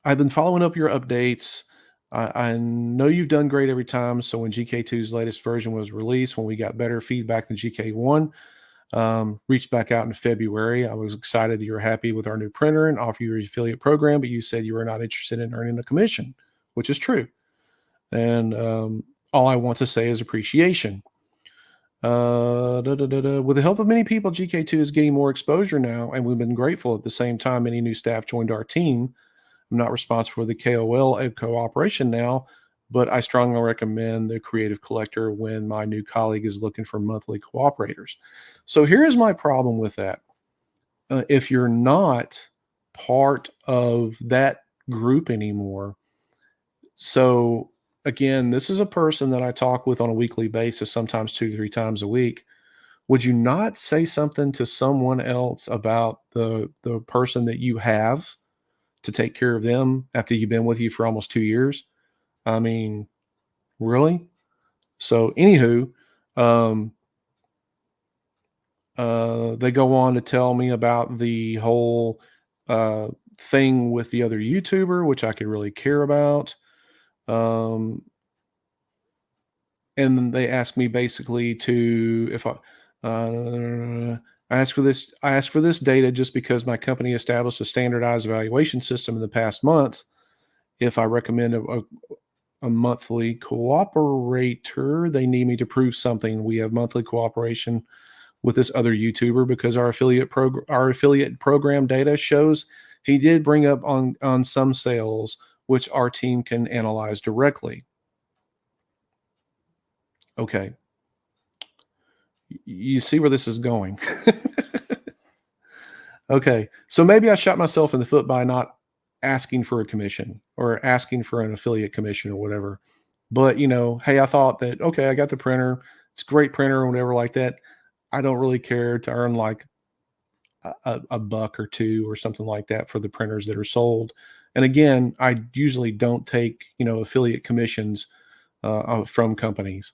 I've been following up your updates. I know you've done great every time. So when GK2's latest version was released, when we got better feedback than GK1, reached back out in February. I was excited that you were happy with our new printer and offer your affiliate program, but you said you were not interested in earning a commission, which is true. And all I want to say is appreciation. With the help of many people, GK2 is getting more exposure now, and we've been grateful. At the same time, many new staff joined our team. I'm not responsible for the KOL cooperation now, but I strongly recommend the Creative Collector when my new colleague is looking for monthly cooperators. So here's my problem with that. If you're not part of that group anymore, so again, this is a person that I talk with on a weekly basis, sometimes 2 to 3 times a week. Would you not say something to someone else about the person that you have to take care of them after you've been with you for almost 2 years? I mean, really? So, anywho, um, they go on to tell me about the whole uh, thing with the other YouTuber, which I could really care about. Um, and then they ask me basically to if I ask for this. I ask for this data just because my company established a standardized evaluation system in the past months. If I recommend a monthly cooperator, they need me to prove something. We have monthly cooperation with this other YouTuber because our affiliate program data shows he did bring up on some sales, which our team can analyze directly. Okay, you see where this is going. Okay, so maybe I shot myself in the foot by not asking for a commission or asking for an affiliate commission or whatever. But hey, I thought that okay, I got the printer. It's a great printer or whatever like that. I don't really care to earn like a buck or two or something like that for the printers that are sold. And again, I usually don't take affiliate commissions from companies.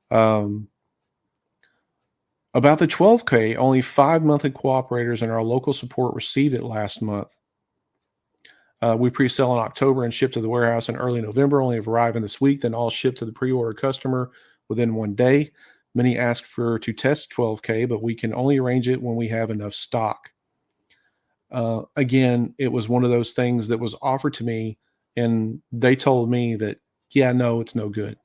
Um, about the 12K, only 5 monthly cooperators in our local support received it last month. We pre-sell in October and ship to the warehouse in early November, only have arrived in this week, then all shipped to the pre-order customer within one day. Many ask for to test 12K, but we can only arrange it when we have enough stock. Again, it was one of those things that was offered to me, and they told me that, yeah, no, it's no good.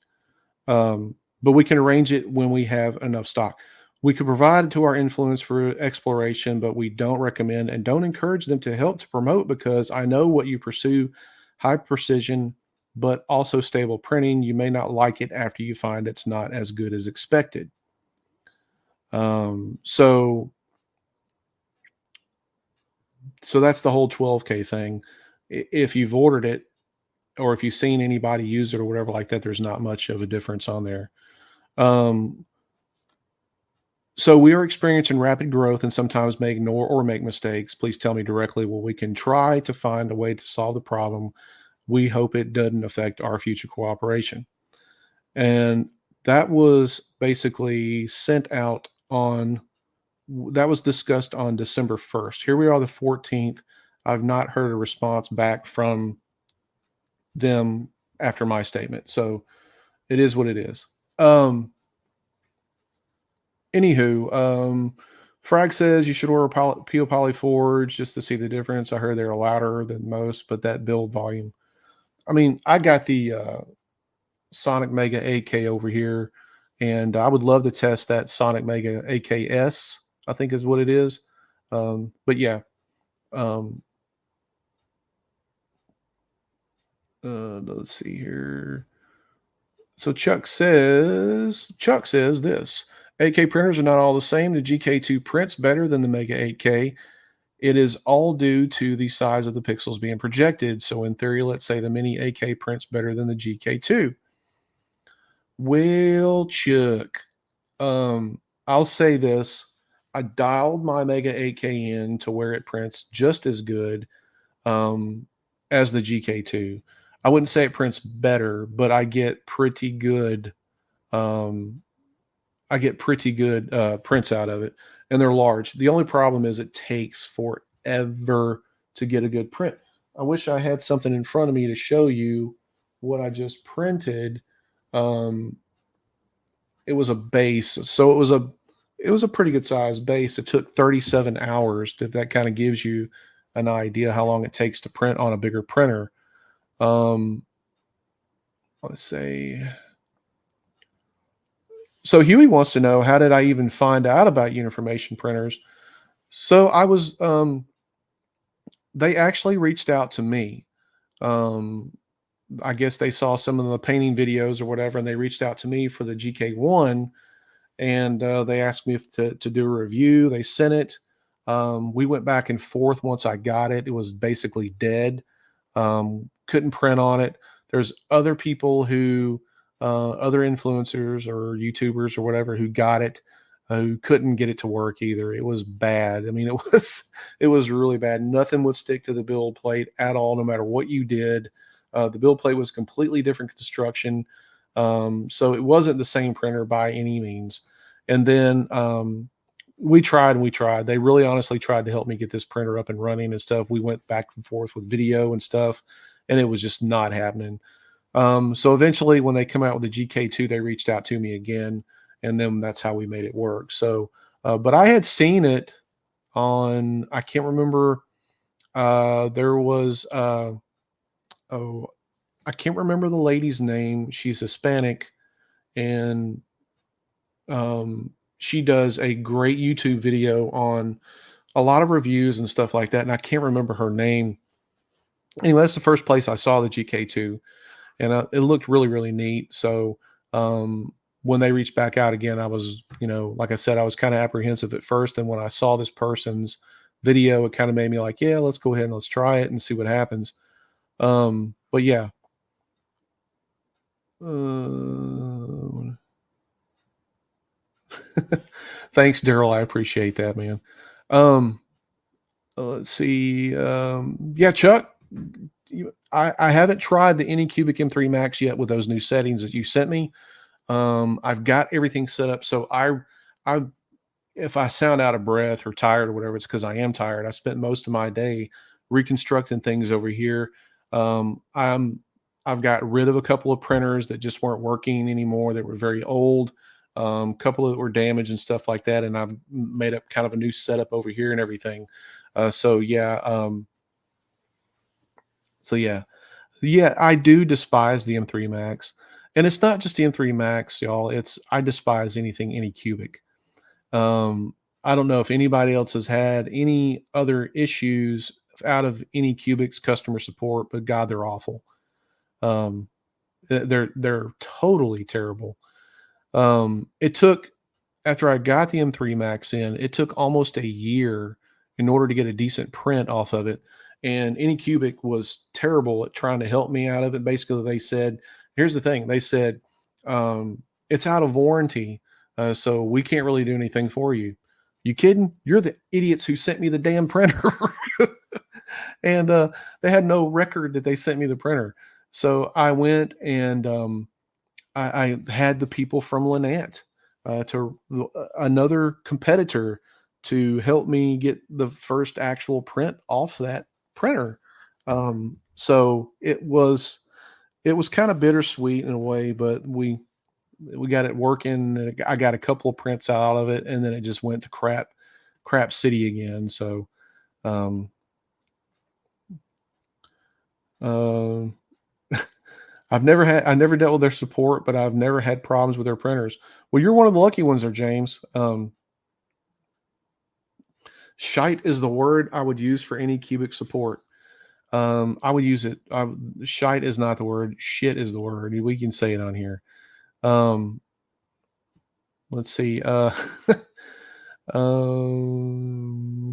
But we can arrange it when we have enough stock. We could provide it to our influence for exploration, but we don't recommend and don't encourage them to help to promote because I know what you pursue high precision, but also stable printing. You may not like it after you find it's not as good as expected. So that's the whole 12K thing. If you've ordered it or if you've seen anybody use it or whatever like that, there's not much of a difference on there. Um, So we are experiencing rapid growth and sometimes may ignore or make mistakes. Please tell me directly. Well, we can try to find a way to solve the problem. We hope it doesn't affect our future cooperation. And that was basically sent out that was discussed on December 1st. Here we are, the 14th. I've not heard a response back from them after my statement. So it is what it is. Anywho, Frag says you should order Peel Polyforge just to see the difference. I heard they're louder than most, but that build volume. I mean, I got the Sonic Mega AK over here, and I would love to test that Sonic Mega AKS, I think is what it is. But yeah, um, let's see here. So Chuck says this. AK printers are not all the same. The GK2 prints better than the Mega 8K. It is all due to the size of the pixels being projected. So in theory, let's say the Mini AK prints better than the GK2. Well, Chuck, I'll say this. I dialed my Mega 8K in to where it prints just as good um, as the GK2. I wouldn't say it prints better, but um, I get pretty good prints out of it, and they're large. The only problem is it takes forever to get a good print. I wish I had something in front of me to show you what I just printed, um, it was a base, so it was a pretty good size base. It took 37 hours. If that kind of gives you an idea how long it takes to print on a bigger printer. Um, let's say. So Huey wants to know, how did I even find out about Uniformation printers? So they actually reached out to me. Um, I guess they saw some of the painting videos or whatever, and they reached out to me for the GK1, and they asked me to do a review. They sent it. We went back and forth. Once I got it, it was basically dead. Couldn't print on it. There's other people who, other influencers or YouTubers or whatever, who got it, who couldn't get it to work either. It was bad. I mean, it was really bad. Nothing would stick to the build plate at all, no matter what you did. The build plate was completely different construction, so it wasn't the same printer by any means. And then we tried and we tried. They really honestly tried to help me get this printer up and running and stuff. We went back and forth with video and stuff, and it was just not happening. So eventually, when they come out with the GK2, they reached out to me again, and then that's how we made it work. So, but I had seen it on, I can't remember. There was, oh, I can't remember the lady's name. She's Hispanic, and she does a great YouTube video on a lot of reviews and stuff like that. And I can't remember her name. Anyway, that's the first place I saw the GK2, and it looked really, really neat. So when they reached back out again, I was, like I said, I was kind of apprehensive at first. And when I saw this person's video, it kind of made me like, yeah, let's go ahead and let's try it and see what happens. But yeah. Thanks, Daryl. I appreciate that, man. Um, let's see. Yeah, Chuck, I haven't tried the Anycubic M3 Max yet with those new settings that you sent me. I've got everything set up. So I, if I sound out of breath or tired or whatever, it's because I am tired. I spent most of my day reconstructing things over here. I've got rid of a couple of printers that just weren't working anymore, that were very old. Couple that were damaged and stuff like that, and I've made up kind of a new setup over here and everything. So yeah, yeah, I do despise the M3 Max, and it's not just the M3 Max, y'all. I despise anything Anycubic. I don't know if anybody else has had any other issues out of Anycubic's customer support, but God, they're awful. They're totally terrible. It took, after I got the M3 Max in, it took almost a year in order to get a decent print off of it. And Anycubic was terrible at trying to help me out of it. Basically, they said, here's the thing. They said, it's out of warranty, so we can't really do anything for you. You kidding? You're the idiots who sent me the damn printer. And they had no record that they sent me the printer. So I went and I had the people from Lynette, to another competitor, to help me get the first actual print off that printer. So it was kind of bittersweet in a way, but we got it working. And I got a couple of prints out of it, and then it just went to crap city again. So um, uh, I never dealt with their support, but I've never had problems with their printers. Well, you're one of the lucky ones there, James. Shite is the word I would use for Anycubic support. I would use it. Shite is not the word. Shit is the word. We can say it on here. Um, let's see.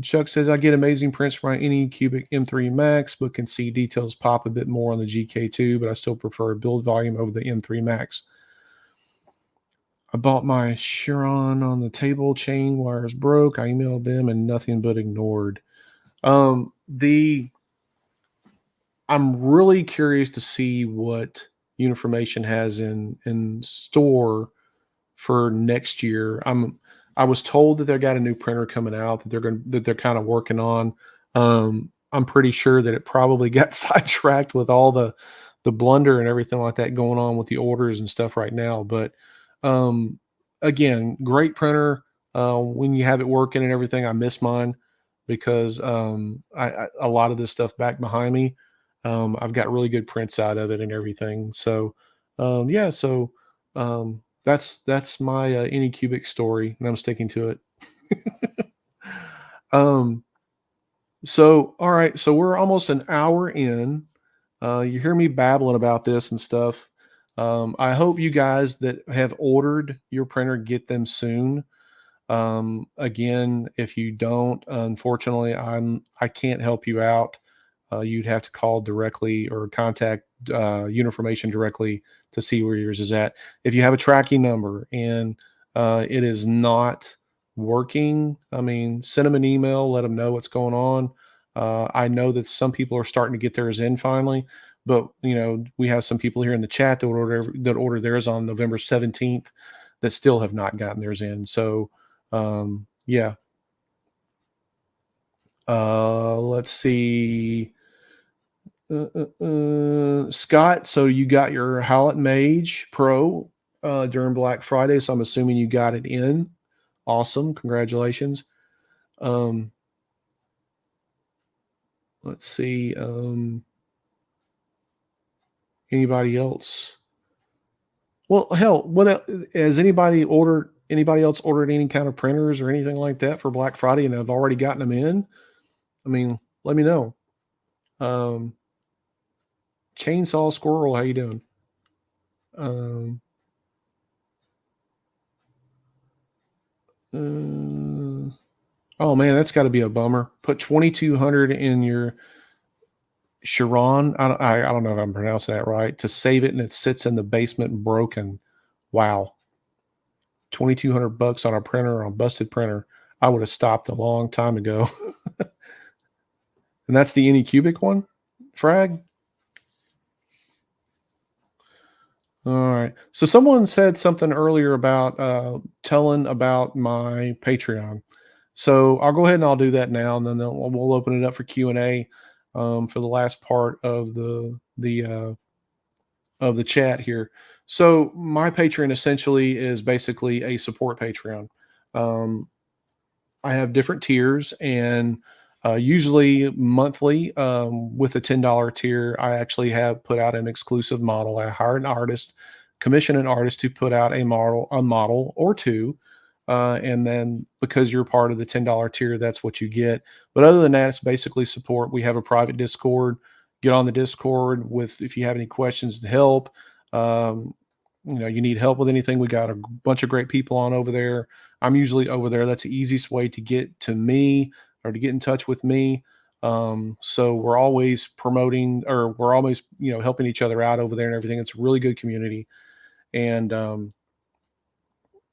Chuck says, I get amazing prints for my Anycubic M3 Max, but can see details pop a bit more on the GK2, but I still prefer build volume over the M3 Max. I bought my Chiron on the table, chain wires broke. I emailed them and nothing but ignored. I'm really curious to see what Uniformation has in store for next year. I was told that they've got a new printer coming out that they're kind of working on. I'm pretty sure that it probably got sidetracked with all the the blunder and everything like that going on with the orders and stuff right now. But um, again, great printer. When you have it working and everything, I miss mine because a lot of this stuff back behind me, I've got really good prints out of it and everything. So yeah, so that's my Anycubic story, and I'm sticking to it. um, so all right, so we're almost an hour in. You hear me babbling about this and stuff. I hope you guys that have ordered your printer get them soon. Again, if you don't, unfortunately, I can't help you out. You'd have to call directly or contact Uniformation directly to see where yours is at. If you have a tracking number and it is not working, I mean, send them an email, let them know what's going on. I know that some people are starting to get theirs in finally, but we have some people here in the chat that ordered theirs on November 17th that still have not gotten theirs in. So yeah. Let's see. Scott, so you got your Howlett Mage Pro during Black Friday, so I'm assuming you got it in. Awesome, congratulations. Um, let's see. Anybody else? Well, hell, has anybody else ordered any kind of printers or anything like that for Black Friday and have already gotten them in? I mean, let me know. Um, Chainsaw Squirrel, how you doing? Um, uh, oh man, that's got to be a bummer. Put 2,200 in your Chiron. I don't know if I'm pronouncing that right. To save it, and it sits in the basement broken. Wow, 2,200 bucks on a printer, on a busted printer. I would have stopped a long time ago. And that's the Anycubic one, Frag. All right. So someone said something earlier about telling about my Patreon. So I'll go ahead and I'll do that now, and then we'll open it up for Q&A for the last part of the chat here. So my Patreon essentially is basically a support Patreon. Um, I have different tiers, and usually monthly with a $10 tier, I actually have put out an exclusive model. I hire an artist, commission an artist to put out a model or two. And then because you're part of the $10 tier, that's what you get. But other than that, it's basically support. We have a private Discord. Get on the Discord with if you have any questions to help. Um, you need help with anything. We got a bunch of great people on over there. I'm usually over there. That's the easiest way to get to me or to get in touch with me. So we're always promoting, or we're always, helping each other out over there and everything. It's a really good community. And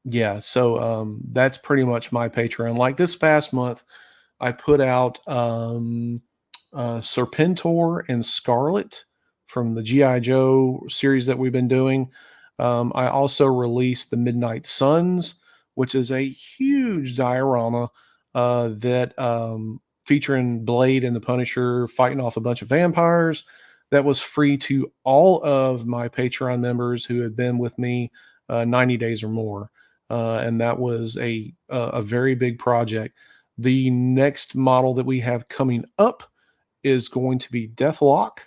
yeah, so that's pretty much my Patreon. Like this past month, I put out Serpentor and Scarlet from the G.I. Joe series that we've been doing. I also released the Midnight Suns, which is a huge diorama that featuring Blade and the Punisher fighting off a bunch of vampires. That was free to all of my Patreon members who had been with me 90 days or more. And that was a very big project. The next model that we have coming up is going to be Deathlock.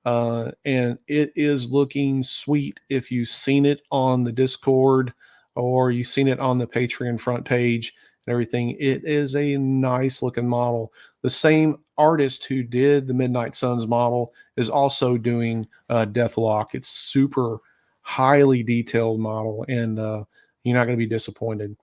And it is looking sweet. If you've seen it on the Discord or you've seen it on the Patreon front page and everything, it is a nice looking model. The same artist who did the Midnight Suns model is also doing Deathlock. It's super highly detailed model, and you're not going to be disappointed.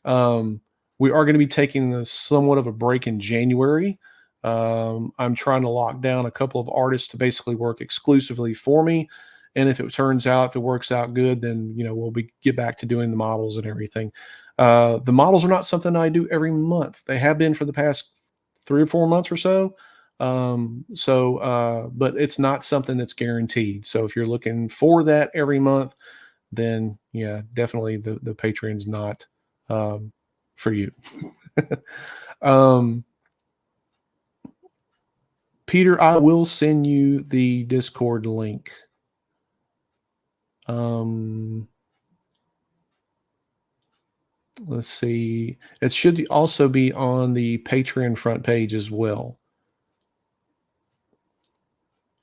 Um, we are going to be taking somewhat of a break in January. I'm trying to lock down a couple of artists to basically work exclusively for me. And if it turns out, if it works out good, then we'll get back to doing the models and everything. The models are not something I do every month. They have been for the past 3 or 4 months or so. But it's not something that's guaranteed. So if you're looking for that every month, then yeah, definitely the Patreon's not for you. um, Peter, I will send you the Discord link. Let's see. It should also be on the Patreon front page as well.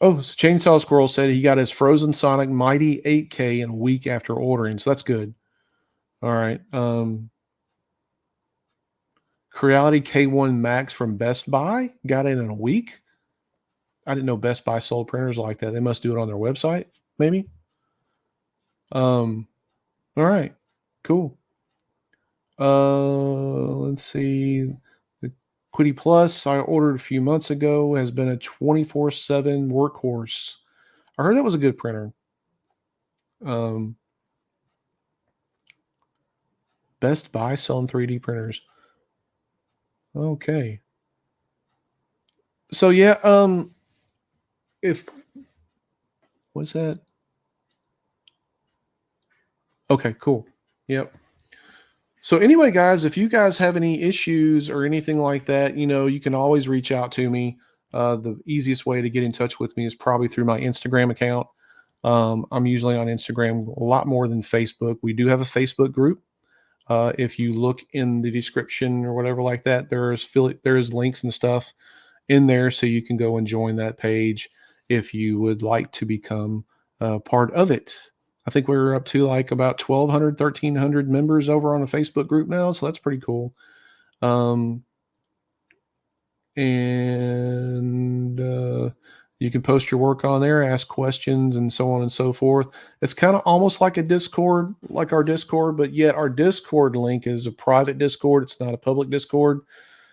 Oh, Chainsaw Squirrel said he got his Frozen Sonic Mighty 8K in a week after ordering, so that's good. All right. Creality K1 Max from Best Buy got it in a week. I didn't know Best Buy sold printers like that. They must do it on their website, maybe. All right, cool. Let's see. The Quiddy Plus I ordered a few months ago has been a 24/7 workhorse. I heard that was a good printer. Um, Best Buy selling 3D printers. Okay. So yeah, if what's that? Okay, cool. Yep. So anyway, guys, if you guys have any issues or anything like that, you can always reach out to me. The easiest way to get in touch with me is probably through my Instagram account. I'm usually on Instagram a lot more than Facebook. We do have a Facebook group. If you look in the description or whatever like that, there's links and stuff in there, so you can go and join that page if you would like to become part of it. I think we're up to like about 1,200, 1,300 members over on the Facebook group now, so that's pretty cool. Um, and you can post your work on there, ask questions, and so on and so forth. It's kind of almost like a Discord, like our Discord, but yet our Discord link is a private Discord. It's not a public Discord.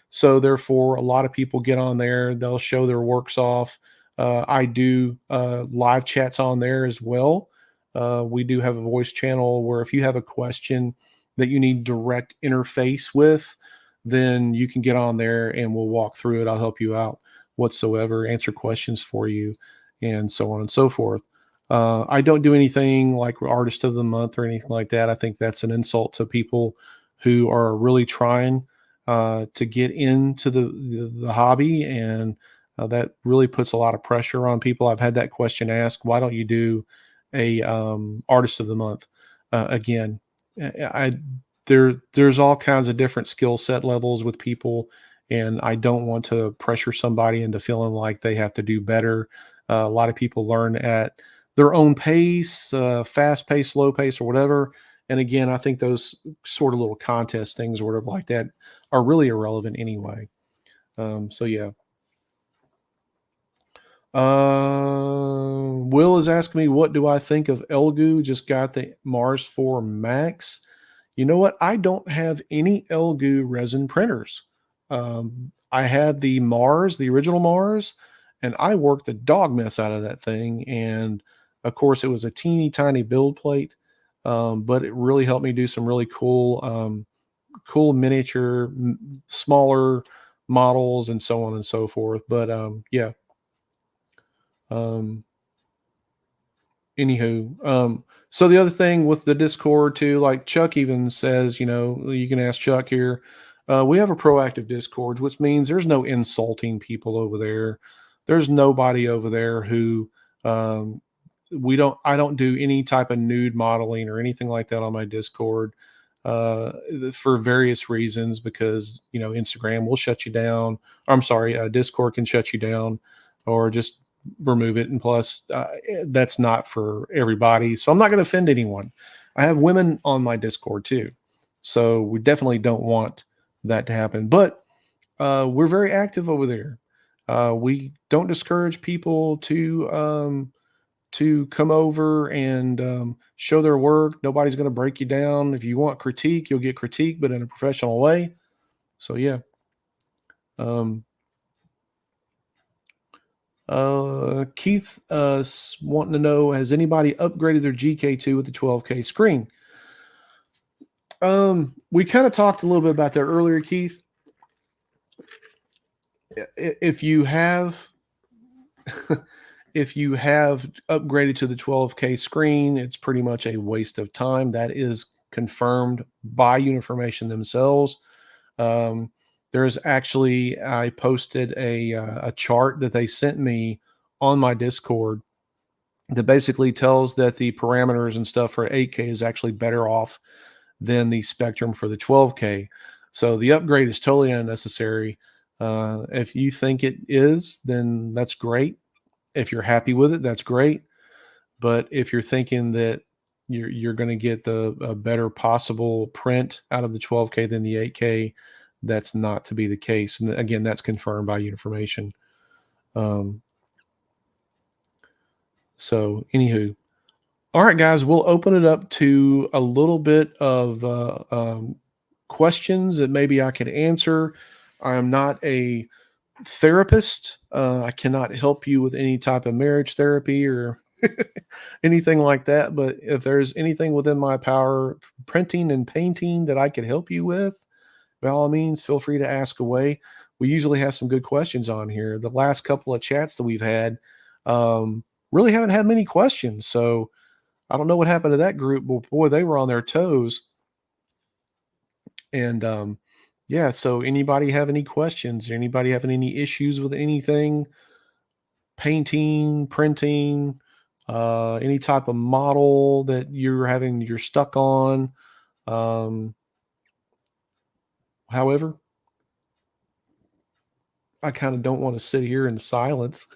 So therefore, a lot of people get on there. They'll show their works off. I do live chats on there as well. We do have a voice channel where if you have a question that you need direct interface with, then you can get on there and we'll walk through it. I'll help you out whatsoever, answer questions for you, and so on and so forth. I don't do anything like Artist of the Month or anything like that. I think that's an insult to people who are really trying to get into the hobby, and that really puts a lot of pressure on people. I've had that question asked: why don't you do a Artist of the Month? Again, I there's all kinds of different skill set levels with people, and I don't want to pressure somebody into feeling like they have to do better. A lot of people learn at their own pace, fast pace, slow pace, or whatever. And again, I think those sort of little contest things or whatever like that are really irrelevant anyway. So yeah. Will is asking me, what do I think of Elgu? Just got the Mars 4 Max. You know what? I don't have any Elgu resin printers. I had the Mars, the original Mars, and I worked the dog mess out of that thing. And of course, it was a teeny tiny build plate, but it really helped me do some really cool miniature, smaller models, and so on and so forth. But yeah. Um, Anywho, so the other thing with the Discord too, like Chuck even says, you can ask Chuck here. We have a proactive Discord, which means there's no insulting people over there. There's nobody over there who um, I don't do any type of nude modeling or anything like that on my Discord uh, for various reasons, because Instagram will shut you down. I'm sorry, Discord can shut you down, or just remove it. And plus, that's not for everybody, so I'm not going to offend anyone. I have women on my Discord too, so we definitely don't want that to happen. But we're very active over there. We don't discourage people to come over and show their work. Nobody's going to break you down. If you want critique, you'll get critique, but in a professional way. So yeah. Um, Keith wanting to know, has anybody upgraded their GK2 with the 12K screen? We kind of talked a little bit about that earlier, Keith. If you have if you have upgraded to the 12K screen, it's pretty much a waste of time. That is confirmed by Uniformation themselves. There's actually, I posted a chart that they sent me on my Discord that basically tells that the parameters and stuff for 8K is actually better off than the spectrum for the 12K. So the upgrade is totally unnecessary. If you think it is, then that's great. If you're happy with it, that's great. But if you're thinking that you're going to get the a better possible print out of the 12K than the 8K, that's not to be the case. And again, that's confirmed by Uniformation. Um, so, anywho, all right, guys, we'll open it up to a little bit of questions that maybe I could answer. I am not a therapist. I cannot help you with any type of marriage therapy or anything like that. But if there's anything within my power, printing and painting, that I could help you with, by all means, feel free to ask away. We usually have some good questions on here. The last couple of chats that we've had really haven't had many questions. So I don't know what happened to that group, but boy, they were on their toes. And yeah, so anybody have any questions? Anybody having any issues with anything? Painting, printing, any type of model that you're stuck on. Um, however, I kind of don't want to sit here in silence.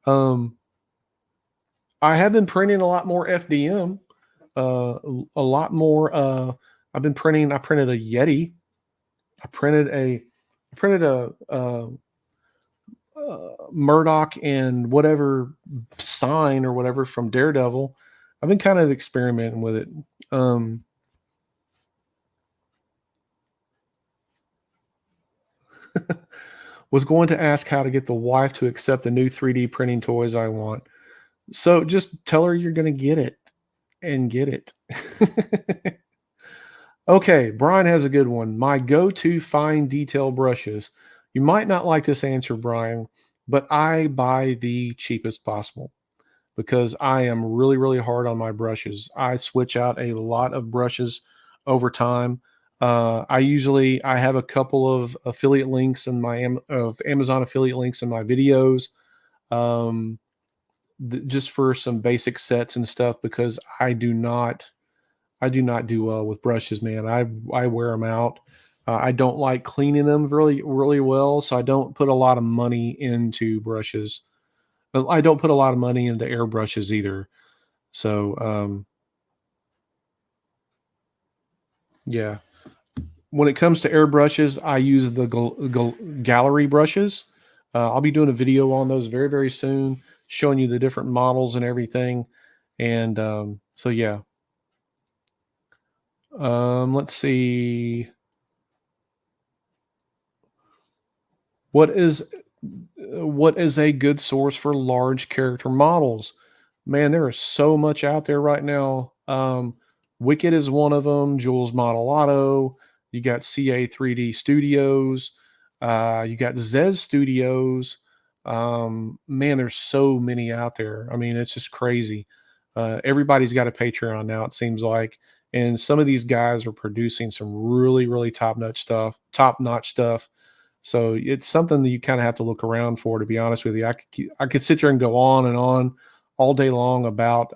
um, I have been printing a lot more FDM, a lot more. I've been printing. I printed a Yeti. I printed a. I printed Murdoch and whatever sign or whatever from Daredevil. I've been kind of experimenting with it. Um, was going to ask how to get the wife to accept the new 3D printing toys I want. So just tell her you're going to get it and get it. Okay, Brian has a good one. My go-to fine detail brushes. You might not like this answer, Brian, but I buy the cheapest possible because I am really, really hard on my brushes. I switch out a lot of brushes over time. I have a couple of affiliate links in my of Amazon affiliate links in my videos, um, just for some basic sets and stuff because I do not do well with brushes, man. I wear them out. I don't like cleaning them really really well, so I don't put a lot of money into brushes. I don't put a lot of money into airbrushes either. So yeah, when it comes to airbrushes, I use the gallery brushes. I'll be doing a video on those very very soon, showing you the different models and everything. And so yeah, let's see. What is what is a good source for large character models? Man, there is so much out there right now. Wicked is one of them. Jules Model Auto. You got CA 3D Studios. You got Zez Studios. Man, there's so many out there. I mean, it's just crazy. Everybody's got a Patreon now, it seems like. And some of these guys are producing some really, really top notch stuff. So it's something that you kind of have to look around for, to be honest with you. I could sit there and go on and on all day long about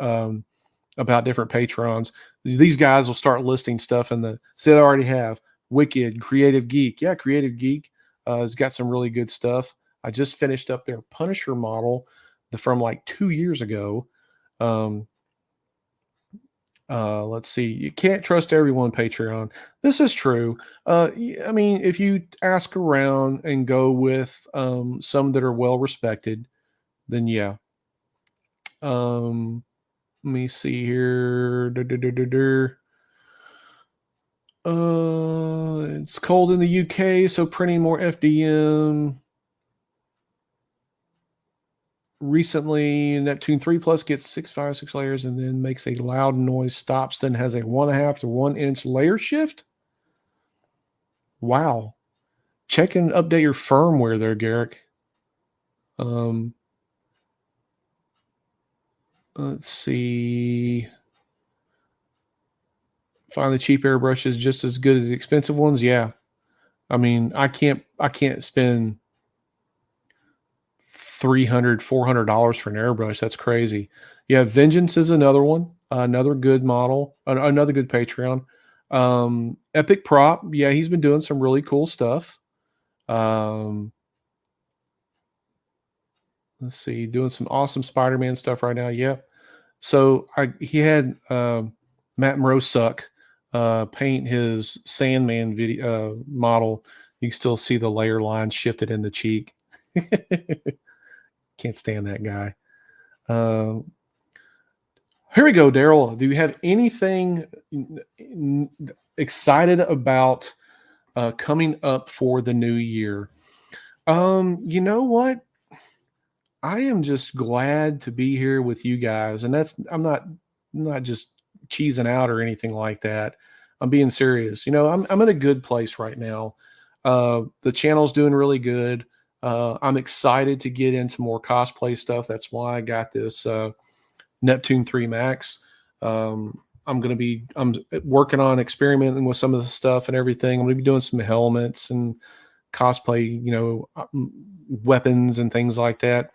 different patrons. These guys will start listing stuff in the say they already have Wicked, Creative Geek. Yeah, Creative Geek has got some really good stuff. I just finished up their Punisher model from like 2 years ago. Um, let's see. You can't trust everyone, Patreon. This is true. I mean, if you ask around and go with some that are well respected, then yeah. Let me see here. It's cold in the UK, so printing more FDM. Recently, Neptune 3 Plus gets 656 layers and then makes a loud noise, stops, then has a 1.5 to 1 inch layer shift. Wow. Check and update your firmware there, Garrick. Um, let's see. Find the cheap airbrushes just as good as the expensive ones. Yeah. I mean, I can't spend $300, $400 for an airbrush. That's crazy. Yeah, Vengeance is another one, another good model, another good Patreon. Epic Prop, yeah, he's been doing some really cool stuff. Um, let's see, doing some awesome Spider-Man stuff right now. Yeah. So he had Matt Mrosuck paint his Sandman video model. You can still see the layer line shifted in the cheek. Can't stand that guy. Um, Here we go, Daryl. Do you have anything excited about coming up for the new year? You know what? I am just glad to be here with you guys, and that's I'm not just cheesing out or anything like that. I'm being serious. I'm in a good place right now. The channel's doing really good. I'm excited to get into more cosplay stuff. That's why I got this Neptune 3 Max. I'm working on experimenting with some of the stuff and everything. I'm going to be doing some helmets and cosplay, weapons and things like that.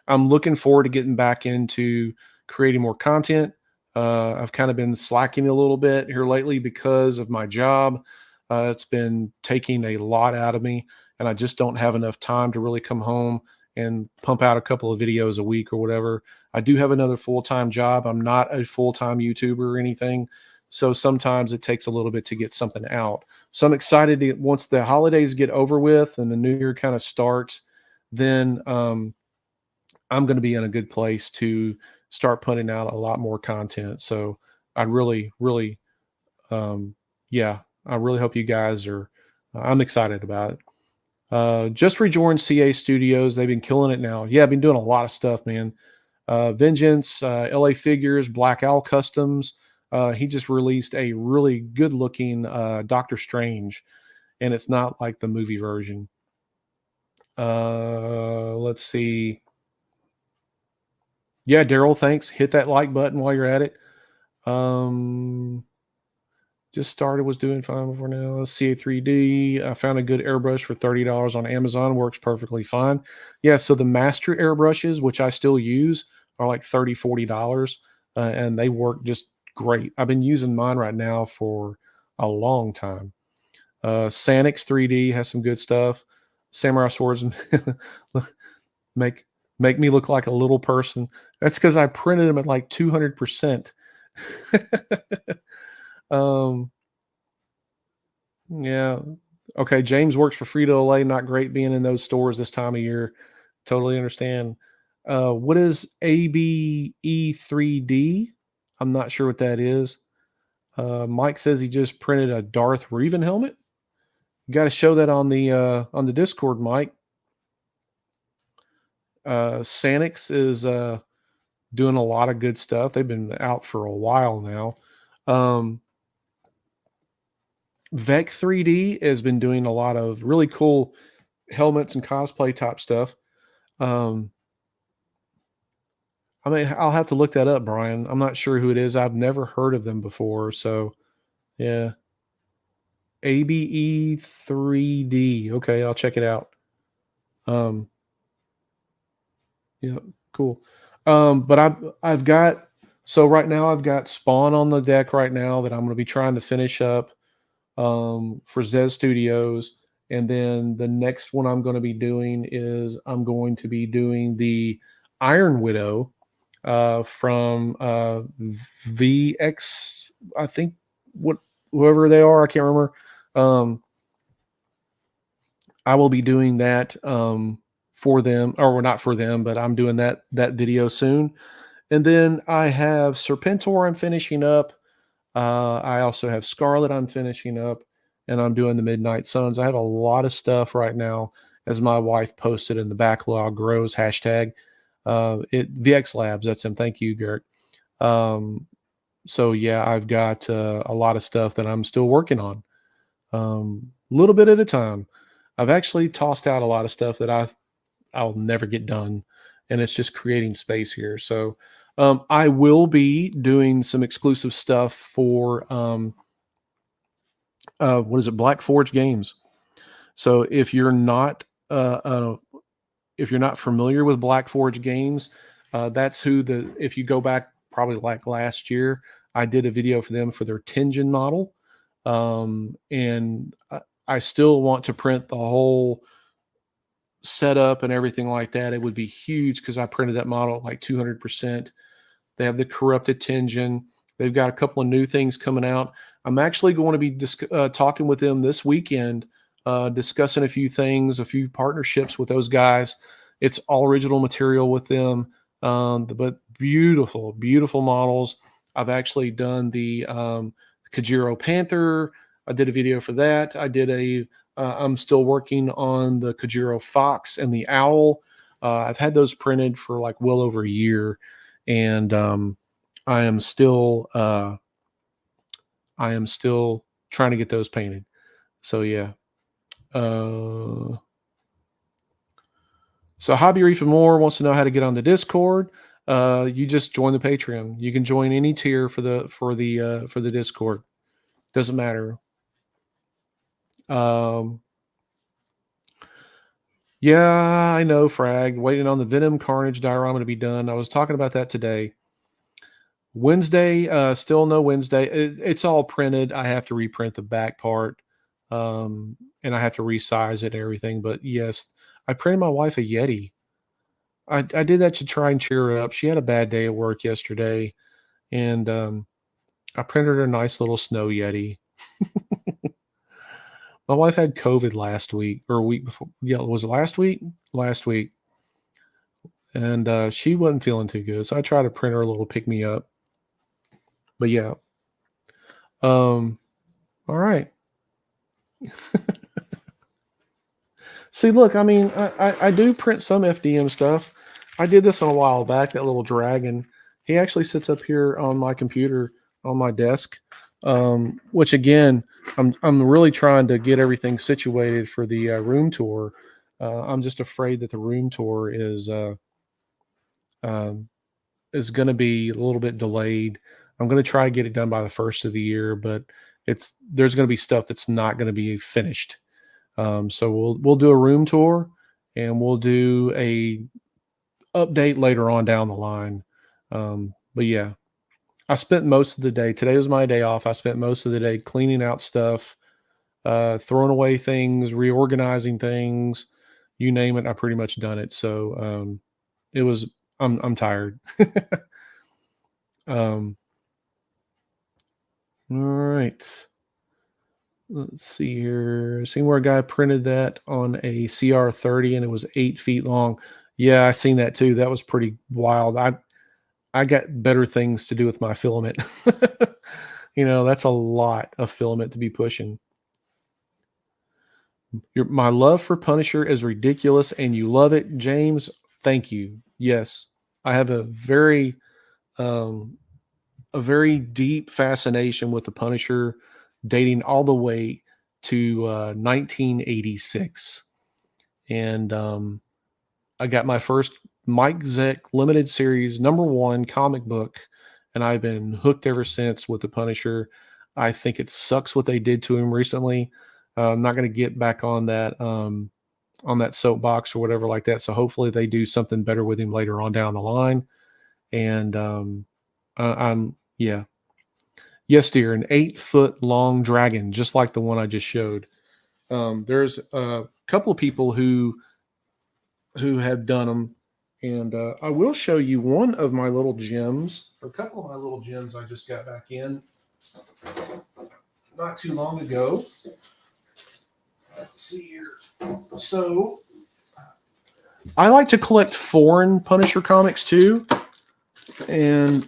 I'm looking forward to getting back into creating more content. I've kind of been slacking a little bit here lately because of my job. It's been taking a lot out of me, and I just don't have enough time to really come home and pump out a couple of videos a week or whatever. I do have another full-time job. I'm not a full-time YouTuber or anything. So sometimes it takes a little bit to get something out. So I'm excited to, once the holidays get over with and the new year kind of starts, then I'm going to be in a good place to start putting out a lot more content. So I really, really, yeah, I really hope you guys are, I'm excited about it. Just rejoined CA Studios. They've been killing it now. Yeah, I've been doing a lot of stuff, man. Vengeance, LA Figures, Black Owl Customs. He just released a really good looking Doctor Strange, and it's not like the movie version. Let's see. Yeah, Daryl, thanks. Hit that like button while you're at it. Just started, was doing fine before now. CA3D. I found a good airbrush for $30 on Amazon. Works perfectly fine. Yeah, so the master airbrushes, which I still use, are like $30, $40, and they work just great. I've been using mine right now for a long time. Sanix 3D has some good stuff. Samurai swords make make me look like a little person. That's because I printed them at like 200%. Yeah. Okay. James works for Frito-Lay. Not great being in those stores this time of year. Totally understand. What is ABE3D? I'm not sure what that is. Mike says he just printed a Darth Revan helmet. You got to show that on the Discord, Mike. Sanix is doing a lot of good stuff. They've been out for a while now. Vec 3D has been doing a lot of really cool helmets and cosplay type stuff. I mean, I'll have to look that up, Brian. I'm not sure who it is. I've never heard of them before. So, yeah. ABE3D. Okay, I'll check it out. Yeah, cool. But I've got, so right now I've got Spawn on the deck right now that I'm going to be trying to finish up for Zez Studios. And then the next one I'm going to be doing is I'm going to be doing the Iron Widow from VX, I think, whoever they are, I can't remember. I will be doing that for them, or not for them, but I'm doing that video soon. And then I have Serpentor I'm finishing up. I also have Scarlet I'm finishing up, and I'm doing the Midnight Suns. I have a lot of stuff right now, as my wife posted in the backlog grows hashtag. VX Labs, that's him. Thank you, Gert. So yeah, I've got a lot of stuff that I'm still working on, a little bit at a time. I've actually tossed out a lot of stuff that I'll never get done, and it's just creating space here. So I will be doing some exclusive stuff for what is it, Black Forge Games. So if you're not if you're not familiar with Black Forge Games, that's who if you go back probably like last year, I did a video for them for their Tenjin model. And I still want to print the whole setup and everything like that. It would be huge because I printed that model at like 200%. They have the corrupted Tenjin. They've got a couple of new things coming out. I'm actually going to be talking with them this weekend, discussing a few things, a few partnerships with those guys. It's all original material with them, but beautiful, beautiful models. I've actually done the GKTwo Panther. I did a video for that. I'm still working on the GKTwo Fox and the Owl. I've had those printed for like well over a year, and I am still trying to get those painted. So yeah. So Hobby Reef and More wants to know how to get on the Discord. You just join the Patreon. You can join any tier for the Discord. Doesn't matter. Yeah, I know, Frag. Waiting on the Venom Carnage diorama to be done. I was talking about that today. Wednesday, still no Wednesday. It's all printed. I have to reprint the back part, and I have to resize it and everything. But yes, I printed my wife a Yeti. I did that to try and cheer her up. She had a bad day at work yesterday, and I printed her a nice little snow Yeti. My wife had COVID last week or a week before. Yeah, was it last week? Last week. And she wasn't feeling too good. So I tried to print her a little pick me up. But yeah. All right. See, look, I mean, I do print some FDM stuff. I did this a while back, that little dragon. He actually sits up here on my computer on my desk. Which again, I'm really trying to get everything situated for the room tour. I'm just afraid that the room tour is going to be a little bit delayed. I'm going to try to get it done by the first of the year, but there's going to be stuff that's not going to be finished. So we'll do a room tour, and we'll do a update later on down the line. But yeah. I spent most of the day. Today was my day off. I spent most of the day cleaning out stuff, throwing away things, reorganizing things, you name it. I pretty much done it. So I'm tired. All right. Let's see here. Seen where a guy printed that on a CR30 and it was 8 feet long. Yeah, I seen that too. That was pretty wild. I got better things to do with my filament. That's a lot of filament to be pushing. My love for Punisher is ridiculous, and you love it, James. Thank you. Yes, I have a very deep fascination with the Punisher, dating all the way to 1986, and I got my first Mike Zeck limited series #1 comic book, and I've been hooked ever since with the Punisher. I think it sucks what they did to him recently. I'm not going to get back on that soapbox or whatever like that. So hopefully they do something better with him later on down the line. And yes, dear, an 8-foot long dragon, just like the one I just showed. There's a couple of people who have done them. And I will show you one of my little gems, or a couple of my little gems I just got back in not too long ago. Let's see here. So I like to collect foreign Punisher comics too. And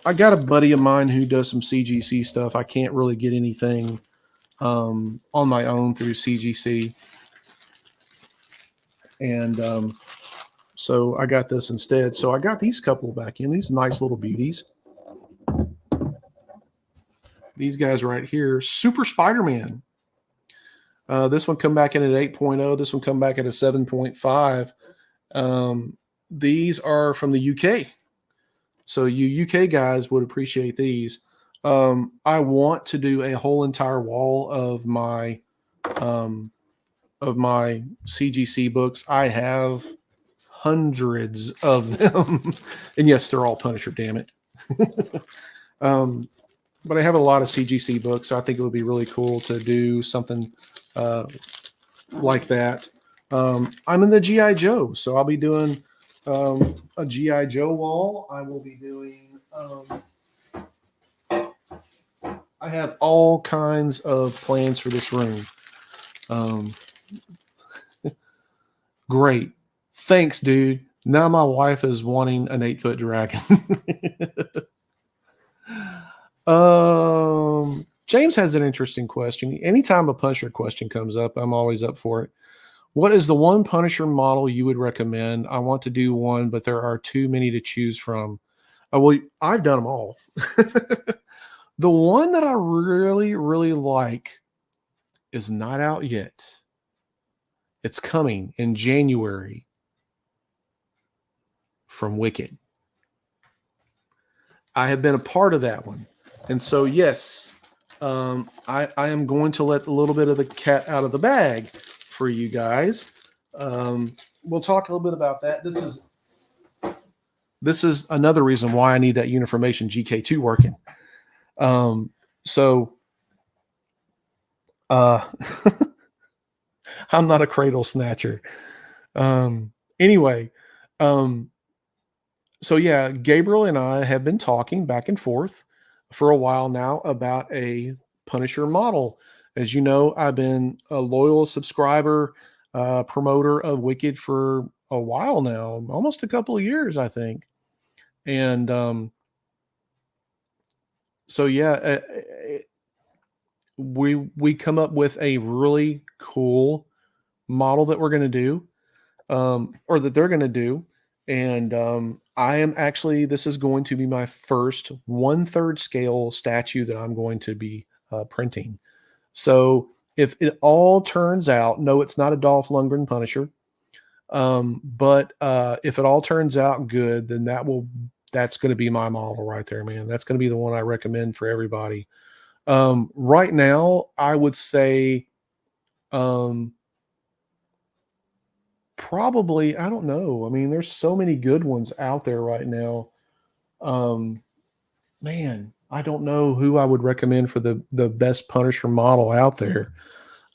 I got a buddy of mine who does some CGC stuff. I can't really get anything on my own through CGC. And so I got this instead. So I got these couple back in, these nice little beauties. These guys right here, Super Spider-Man. This one come back in at 8.0. This one come back at a 7.5. These are from the UK. So you UK guys would appreciate these. I want to do a whole entire wall of my of my CGC books. I have hundreds of them. And yes, they're all Punisher, damn it. But I have a lot of CGC books. So I think it would be really cool to do something like that. I'm in the GI Joe, so I'll be doing a GI Joe wall. I will be doing. I have all kinds of plans for this room. Great, thanks, dude. Now my wife is wanting an 8-foot dragon. James has an interesting question. Anytime a Punisher question comes up, I'm always up for it. What is the one Punisher model you would recommend? I want to do one, but there are too many to choose from. Well, I've done them all. The one that I really, really like is not out yet. It's coming in January from Wicked. I have been a part of that one. And so, yes, I am going to let a little bit of the cat out of the bag for you guys. We'll talk a little bit about that. This is another reason why I need that Uniformation GK2 working. I'm not a cradle snatcher. Anyway, so yeah, Gabriel and I have been talking back and forth for a while now about a Punisher model. As you know, I've been a loyal subscriber, promoter of Wicked for a while now, almost a couple of years, I think. And so yeah, we come up with a really cool model that we're going to do, or that they're going to do. And I am actually, this is going to be my first 1/3 scale statue that I'm going to be printing. So if it all turns out, no, it's not a Dolph Lundgren Punisher. But if it all turns out good, then that's going to be my model right there, man. That's going to be the one I recommend for everybody. Right now, I would say, probably, I don't know. I mean, there's so many good ones out there right now. Man, I don't know who I would recommend for the best Punisher model out there.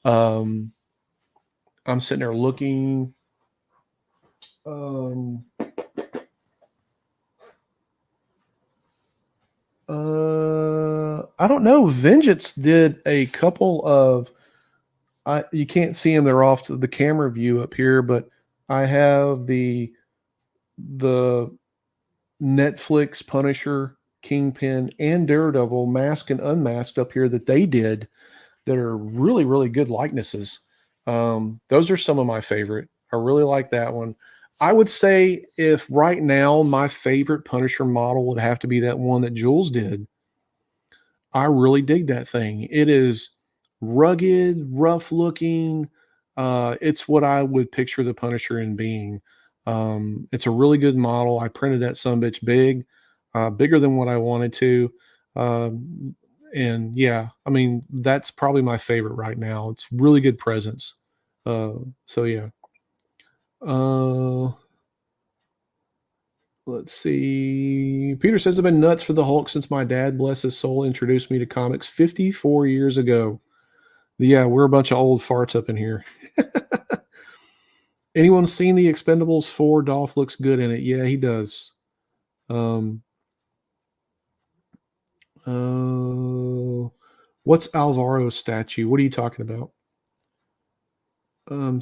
I'm sitting there looking. I don't know. Vengeance did a couple of. You can't see them; they're off to the camera view up here. But I have the Netflix Punisher, Kingpin, and Daredevil masked and unmasked up here that they did that are really, really good likenesses. Those are some of my favorite. I really like that one. I would say if right now my favorite Punisher model would have to be that one that Jules did. I really dig that thing. It is rugged, rough looking. It's what I would picture the Punisher in being. It's a really good model. I printed that sumbitch big, bigger than what I wanted to. And yeah, I mean, that's probably my favorite right now. It's really good presence. So yeah. Let's see. Peter says I've been nuts for the Hulk since my dad, bless his soul, introduced me to comics 54 years ago. Yeah, we're a bunch of old farts up in here. Anyone seen the Expendables 4? Dolph looks good in it. Yeah, he does. What's Alvaro's statue? What are you talking about?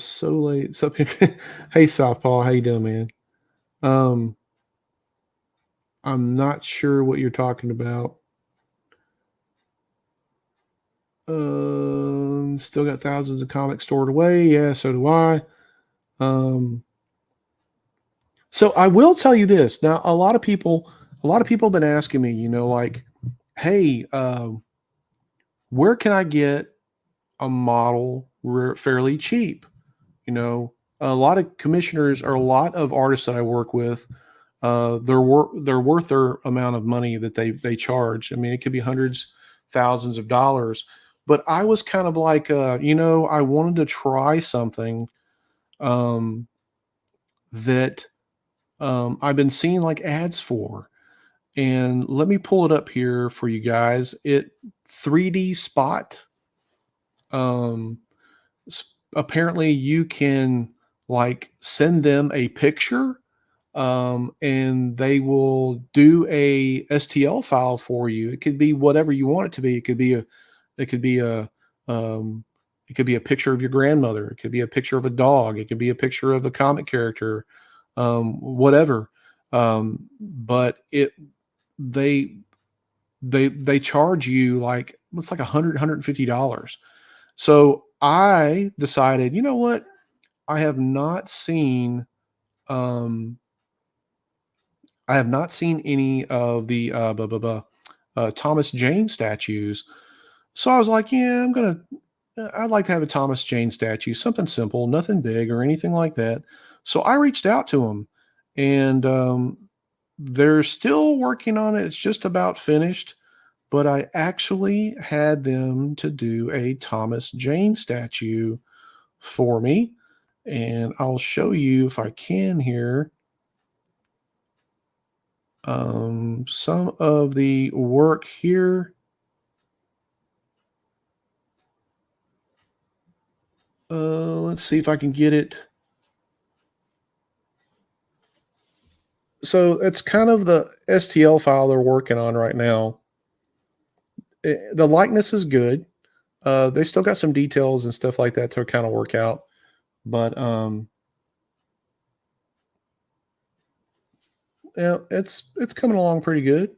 So late. It's up here. Hey, Southpaw, how you doing, man? I'm not sure what you're talking about. Still got thousands of comics stored away. Yeah, so do I. So I will tell you this. Now, a lot of people have been asking me, like, hey, where can I get a model fairly cheap? A lot of commissioners or a lot of artists that I work with, they're worth their amount of money that they charge. I mean, it could be hundreds, thousands of dollars. But I was kind of like, I wanted to try something um, that I've been seeing like ads for. And let me pull it up here for you guys. It 3D Spot. Um, Apparently, you can like send them a picture, and they will do a STL file for you. It could be whatever you want it to be. It could be a, um, it could be a picture of your grandmother. It could be a picture of a dog. It could be a picture of a comic character, whatever. But they they charge you like it's like $150. So I decided, you know what? I have not seen um I have not seen any of the Thomas Jane statues. So I was like, yeah, I'd like to have a Thomas Jane statue, something simple, nothing big or anything like that. So I reached out to them, and they're still working on it. It's just about finished, but I actually had them to do a Thomas Jane statue for me. And I'll show you if I can here some of the work here. Let's see if I can get it. So it's kind of the STL file they're working on right now. The likeness is good. They still got some details and stuff like that to kind of work out, but yeah, it's coming along pretty good.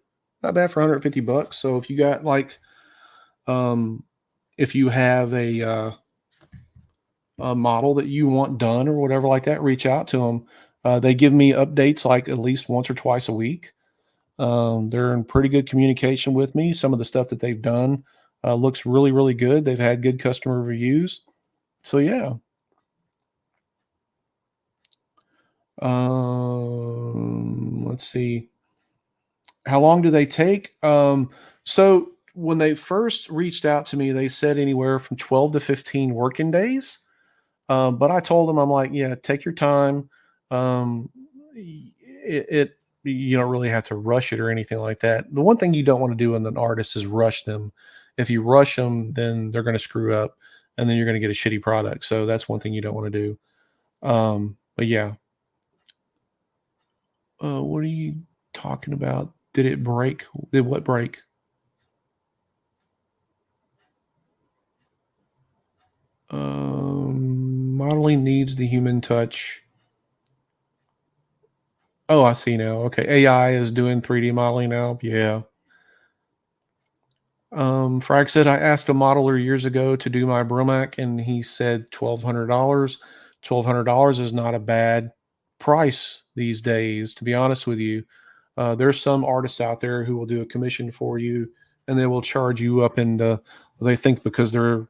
Not bad for 150 bucks. So if you got like um, if you have a model that you want done or whatever like that, reach out to them. They give me updates like at least once or twice a week. They're in pretty good communication with me. Some of the stuff that they've done looks really, really good. They've had good customer reviews. So yeah. Let's see. How long do they take? So when they first reached out to me, they said anywhere from 12 to 15 working days. But I told them, I'm like, yeah, take your time. Um, you don't really have to rush it or anything like that. The one thing you don't want to do in an artist is rush them. If you rush them, then they're going to screw up, and then you're going to get a shitty product. So that's one thing you don't want to do. But yeah, what are you talking about? Did it break? Did what break? Modeling needs the human touch. Oh, I see now. Okay. AI is doing 3D modeling now. Yeah. Frag said, I asked a modeler years ago to do my Bromac and he said $1,200. $1,200 is not a bad price these days, to be honest with you. There's some artists out there who will do a commission for you and they will charge you up and they think because they're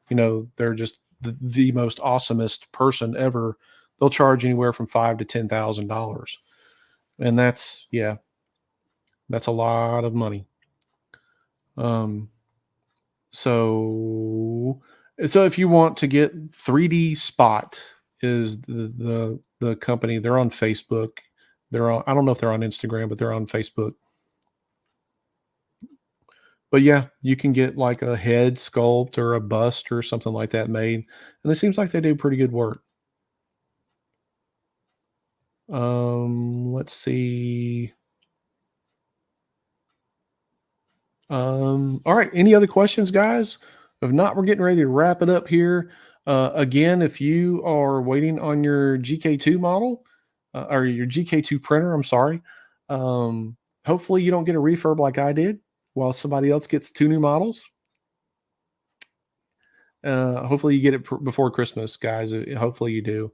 just the most awesomest person ever, they'll charge anywhere from five to $10,000. And that's a lot of money. Um, so if you want to get 3D Spot is the company. They're on Facebook. I don't know if they're on Instagram, but they're on Facebook. But yeah, you can get like a head sculpt or a bust or something like that made. And it seems like they do pretty good work. Let's see. All right. Any other questions, guys? If not, we're getting ready to wrap it up here. Again, if you are waiting on your GK2 model or your GK2 printer, I'm sorry. Hopefully, you don't get a refurb like I did while somebody else gets two new models. Hopefully, you get it before Christmas, guys. Hopefully, you do.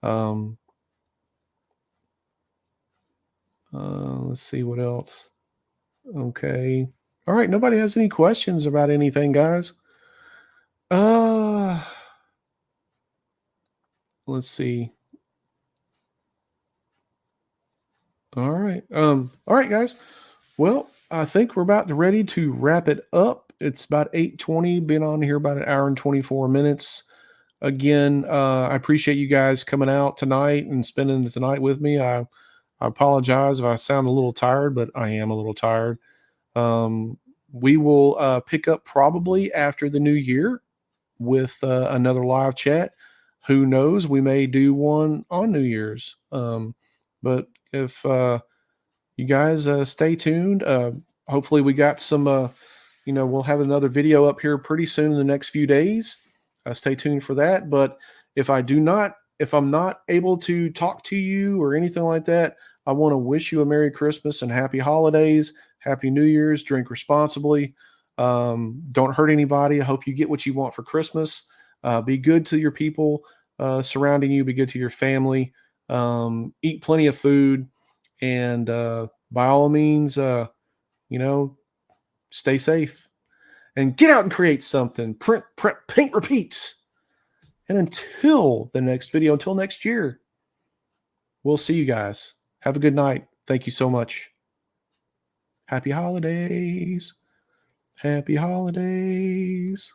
Um, let's see what else. Okay. All right. Nobody has any questions about anything, guys. Uh, let's see. All right. All right, guys. Well, I think we're about ready to wrap it up. It's about 8:20. Been on here about an hour and 24 minutes. Again, I appreciate you guys coming out tonight and spending the night with me. I apologize if I sound a little tired, but I am a little tired. Um, we will pick up probably after the new year with another live chat. Who knows? We may do one on New Year's. But if you guys stay tuned, hopefully we got some. We'll have another video up here pretty soon in the next few days. Stay tuned for that. But if I'm not able to talk to you or anything like that, I want to wish you a Merry Christmas and Happy Holidays, Happy New Year's. Drink responsibly. Don't hurt anybody. I hope you get what you want for Christmas. Be good to your people surrounding you. Be good to your family. Eat plenty of food, and by all means, stay safe and get out and create something. Print, paint, repeat. And until the next video, until next year, we'll see you guys. Have a good night. Thank you so much. Happy holidays. Happy holidays.